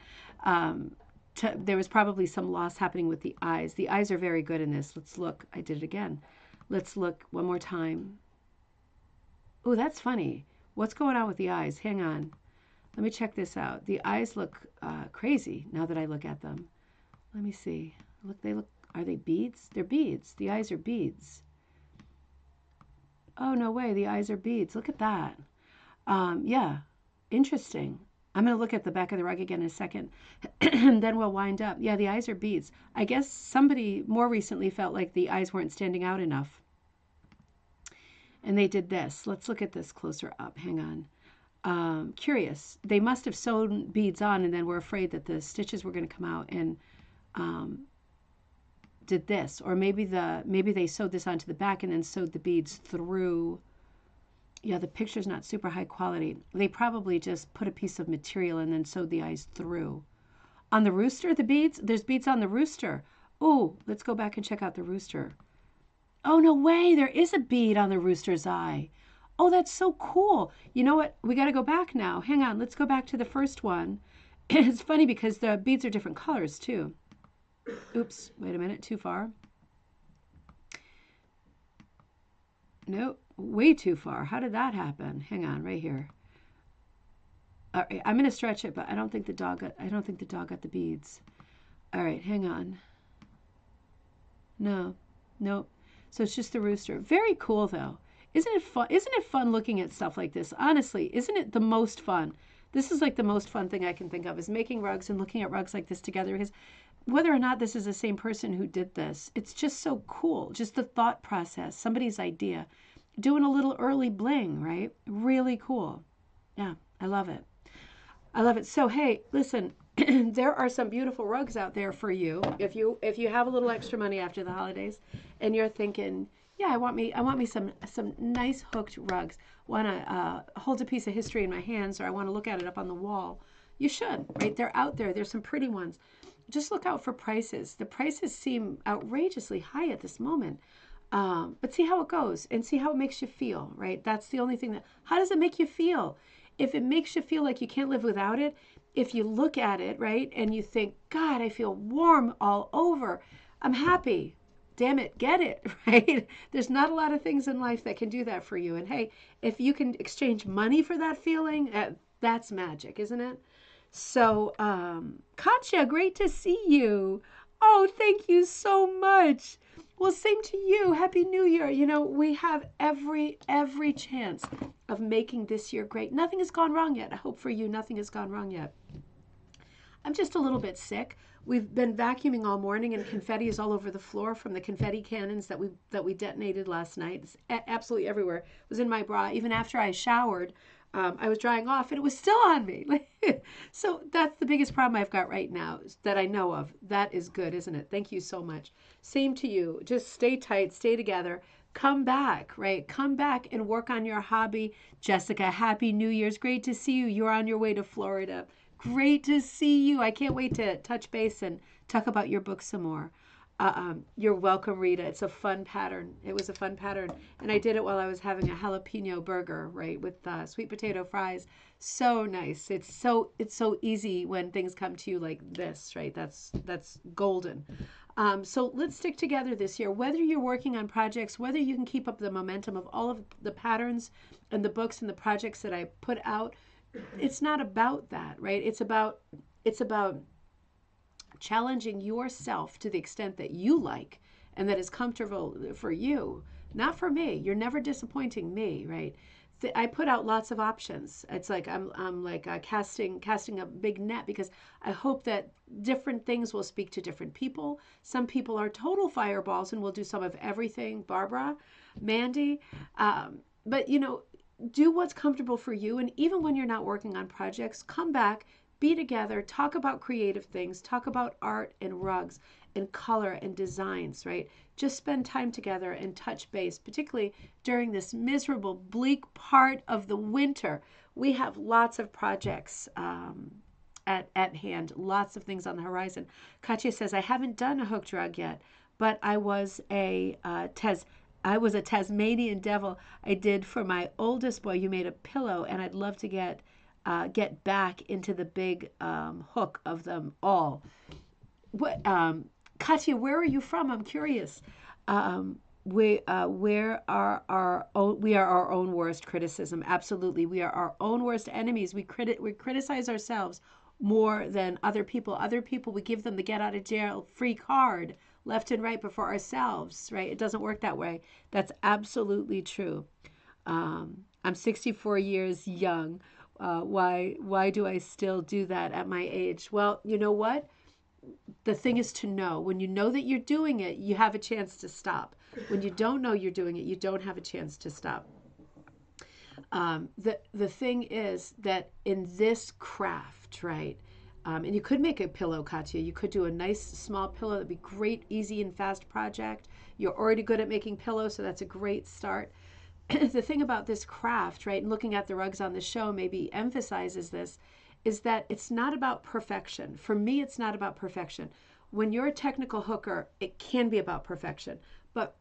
There was probably some loss happening with the eyes. The eyes are very good in this. Let's look. I did it again. Let's look one more time. Oh, that's funny. What's going on with the eyes? Hang on. Let me check this out. The eyes look crazy now that I look at them. Let me see. Look, are they beads? They're beads. The eyes are beads. Oh, no way. The eyes are beads. Look at that. Yeah, interesting. I'm going to look at the back of the rug again in a second, and then we'll wind up. Yeah, the eyes are beads. I guess somebody more recently felt like the eyes weren't standing out enough, and they did this. Let's look at this closer up. Hang on. Curious. They must have sewn beads on and then were afraid that the stitches were going to come out and did this, or maybe they sewed this onto the back and then sewed the beads through. Yeah, the picture's not super high quality. They probably just put a piece of material and then sewed the eyes through. On the rooster, the beads, there's beads on the rooster. Oh, let's go back and check out the rooster. Oh, no way, there is a bead on the rooster's eye. Oh, that's so cool. You know what? We got to go back now. Hang on, let's go back to the first one. It's funny because the beads are different colors too. Oops, wait a minute, too far. Nope, way too far. How did that happen? Hang on, right here. All right, I'm going to stretch it, but I don't think the dog got the beads. All right, hang on. No, nope. So it's just the rooster. Very cool though. Isn't it fun? Isn't it fun looking at stuff like this? Honestly, isn't it the most fun? This is like the most fun thing I can think of, is making rugs and looking at rugs like this together, because whether or not this is the same person who did this, it's just so cool. Just the thought process, somebody's idea, doing a little early bling, right? Really cool. Yeah, I love it. I love it. So, hey, listen, there are some beautiful rugs out there for you. If you have a little extra money after the holidays and you're thinking, yeah, I want me some nice hooked rugs. Want to hold a piece of history in my hands, or I want to look at it up on the wall. You should, right? They're out there. There's some pretty ones. Just look out for prices. The prices seem outrageously high at this moment. But see how it goes and see how it makes you feel, right? That's the only thing how does it make you feel? If it makes you feel like you can't live without it, if you look at it, right, and you think, God, I feel warm all over, I'm happy. Damn it, get it, right? There's not a lot of things in life that can do that for you. And hey, if you can exchange money for that feeling, that's magic, isn't it? So, Katya, great to see you. Oh, thank you so much. Well, same to you. Happy New Year. You know, we have every chance of making this year great. Nothing has gone wrong yet. I hope for you nothing has gone wrong yet. I'm just a little bit sick. We've been vacuuming all morning, and confetti is all over the floor from the confetti cannons that we detonated last night. It's absolutely everywhere. It was in my bra. Even after I showered, I was drying off, and it was still on me. So that's the biggest problem I've got right now that I know of. That is good, isn't it? Thank you so much. Same to you. Just stay tight, stay together. Come back, right? Come back and work on your hobby. Jessica, Happy New Year's. Great to see you. You're on your way to Florida. Great to see you. I can't wait to touch base and talk about your book some more. You're welcome, Rita. It's a fun pattern. It was a fun pattern. And I did it while I was having a jalapeno burger, right, with sweet potato fries. So nice. It's so easy when things come to you like this, right? That's golden. So let's stick together this year. Whether you're working on projects, whether you can keep up the momentum of all of the patterns and the books and the projects that I put out, it's not about that, right? It's about challenging yourself to the extent that you like and that is comfortable for you, not for me. You're never disappointing me, right? I put out lots of options. It's like I'm like casting a big net, because I hope that different things will speak to different people. Some people are total fireballs and will do some of everything. Barbara, Mandy, but you know, do what's comfortable for you. And even when you're not working on projects, come back, be together, talk about creative things, talk about art and rugs and color and designs, right? Just spend time together and touch base, particularly during this miserable, bleak part of the winter. We have lots of projects at hand, lots of things on the horizon. Katya says, I haven't done a hooked rug yet, but I was a Tasmanian devil. I did for my oldest boy. You made a pillow, and I'd love to get back into the big hook of them all. What, Katya? Where are you from? I'm curious. Where are our own, we are our own worst criticism. Absolutely, we are our own worst enemies. We criticize ourselves more than other people. Other people, we give them the get out of jail free card left and right, but for ourselves, right? It doesn't work that way. That's absolutely true. I'm 64 years young. Why do I still do that at my age? Well, you know what? The thing is to know. When you know that you're doing it, you have a chance to stop. When you don't know you're doing it, you don't have a chance to stop. The thing is that in this craft, right? And you could make a pillow, Katya. You could do a nice small pillow. That'd be great, easy and fast project. You're already good at making pillows, so that's a great start. The thing about this craft, right, and looking at the rugs on the show maybe emphasizes this, is that it's not about perfection. For me, it's not about perfection. When you're a technical hooker, it can be about perfection. But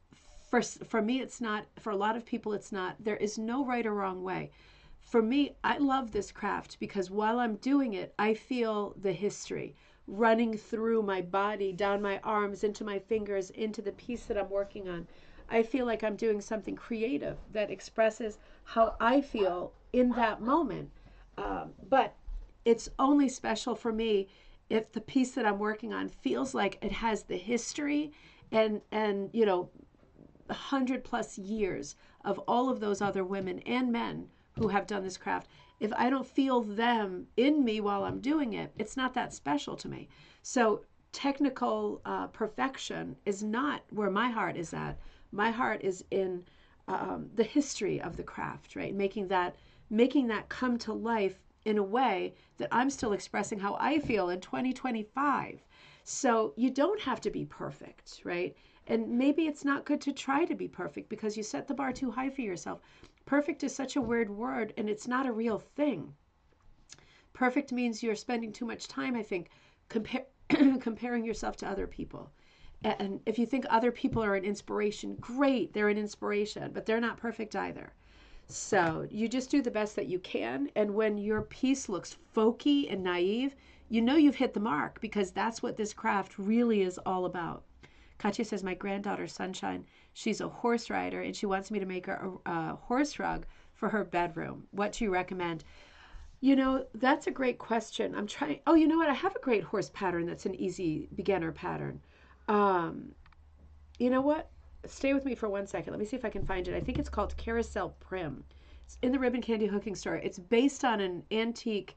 for me, it's not. For a lot of people, it's not. There is no right or wrong way. For me, I love this craft because while I'm doing it, I feel the history running through my body, down my arms, into my fingers, into the piece that I'm working on. I feel like I'm doing something creative that expresses how I feel in that moment. But it's only special for me if the piece that I'm working on feels like it has the history and 100+ years of all of those other women and men who have done this craft. If I don't feel them in me while I'm doing it, it's not that special to me. So technical perfection is not where my heart is at. My heart is in the history of the craft, right? Making that come to life in a way that I'm still expressing how I feel in 2025. So you don't have to be perfect, right? And maybe it's not good to try to be perfect because you set the bar too high for yourself. Perfect is such a weird word and it's not a real thing. Perfect means you're spending too much time, I think, comparing yourself to other people. And if you think other people are an inspiration, great, they're an inspiration, but they're not perfect either. So you just do the best that you can. And when your piece looks folky and naive, you know you've hit the mark because that's what this craft really is all about. Katya says, my granddaughter, Sunshine, she's a horse rider and she wants me to make her a horse rug for her bedroom. What do you recommend? That's a great question. I'm trying. Oh, you know what? I have a great horse pattern that's an easy beginner pattern. Um, you know what? Stay with me for 1 second. Let me see if I can find it. I think it's called Carousel Prim. It's in the Ribbon Candy Hooking Store. It's based on an antique.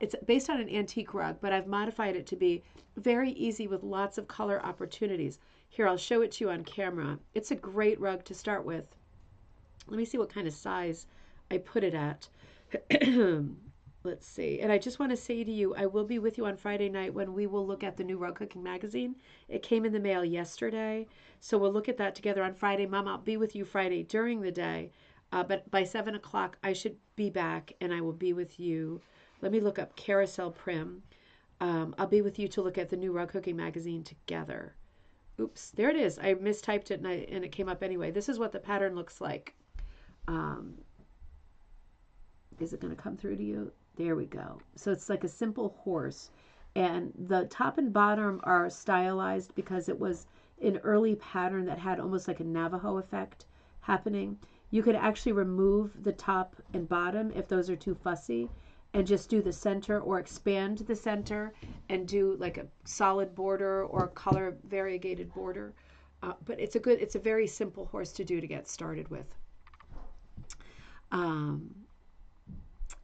It's based on an antique rug, but I've modified it to be very easy with lots of color opportunities. Here, I'll show it to you on camera. It's a great rug to start with. Let me see what kind of size I put it at. Let's see. And I just want to say to you, I will be with you on Friday night when we will look at the new Rug Cooking magazine. It came in the mail yesterday. So we'll look at that together on Friday. Mom, I'll be with you Friday during the day. But by 7 o'clock, I should be back and I will be with you. Let me look up Carousel Prim. I'll be with you to look at the new Rug Cooking magazine together. Oops, there it is. I mistyped it and it came up anyway. This is what the pattern looks like. Is it going to come through to you? There we go. So it's like a simple horse. And the top and bottom are stylized because it was an early pattern that had almost like a Navajo effect happening. You could actually remove the top and bottom if those are too fussy and just do the center or expand the center and do like a solid border or color variegated border. But it's a very simple horse to do to get started with.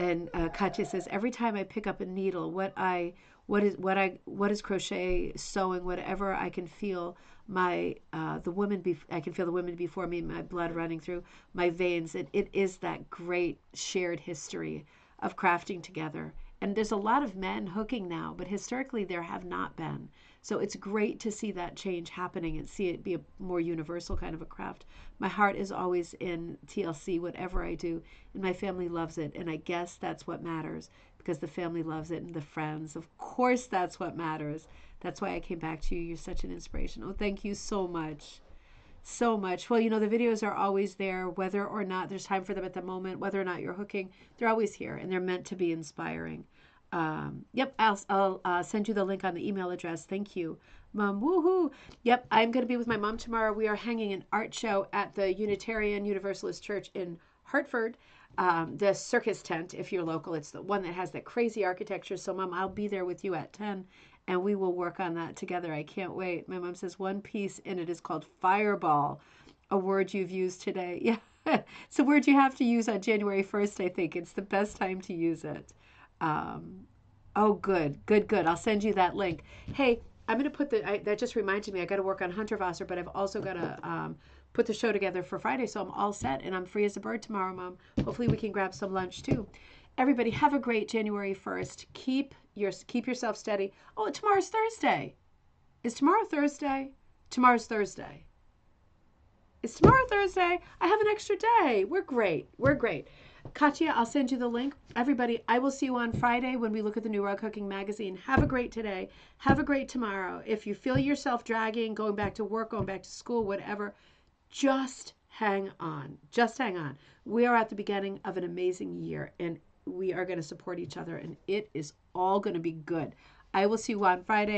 And Katya says, every time I pick up a needle, what I what is crochet, sewing, whatever I can feel I can feel the women before me, my blood running through my veins. It is that great shared history of crafting together. And there's a lot of men hooking now, but historically there have not been. So it's great to see that change happening and see it be a more universal kind of a craft. My heart is always in TLC, whatever I do, and my family loves it. And I guess that's what matters, because the family loves it and the friends. Of course, that's what matters. That's why I came back to you. You're such an inspiration. Oh, thank you so much. So much. Well, the videos are always there, whether or not there's time for them at the moment, whether or not you're hooking, they're always here, and they're meant to be inspiring. Yep, I'll send you the link on the email address. Thank you, Mom. Woohoo! Yep, I'm going to be with my mom tomorrow. We are hanging an art show at the Unitarian Universalist Church in Hartford. The circus tent, if you're local, it's the one that has that crazy architecture. So, Mom, I'll be there with you at 10, and we will work on that together. I can't wait. My mom says one piece in it is called fireball, a word you've used today. Yeah, it's a word you have to use on January 1st, I think. It's the best time to use it. Oh, good, good, good. I'll send you that link. Hey, I'm going to put that just reminded me, I got to work on Hunterwasser, but I've also got to put the show together for Friday, so I'm all set, and I'm free as a bird tomorrow, Mom. Hopefully we can grab some lunch too. Everybody, have a great January 1st. Keep yourself steady. Oh, tomorrow's Thursday. Is tomorrow Thursday? Tomorrow's Thursday. Is tomorrow Thursday? I have an extra day. We're great. We're great. Katya, I'll send you the link. Everybody, I will see you on Friday when we look at the new Rug Hooking magazine. Have a great today. Have a great tomorrow. If you feel yourself dragging, going back to work, going back to school, whatever, just hang on. Just hang on. We are at the beginning of an amazing year, and we are going to support each other, and it is all going to be good. I will see you on Friday.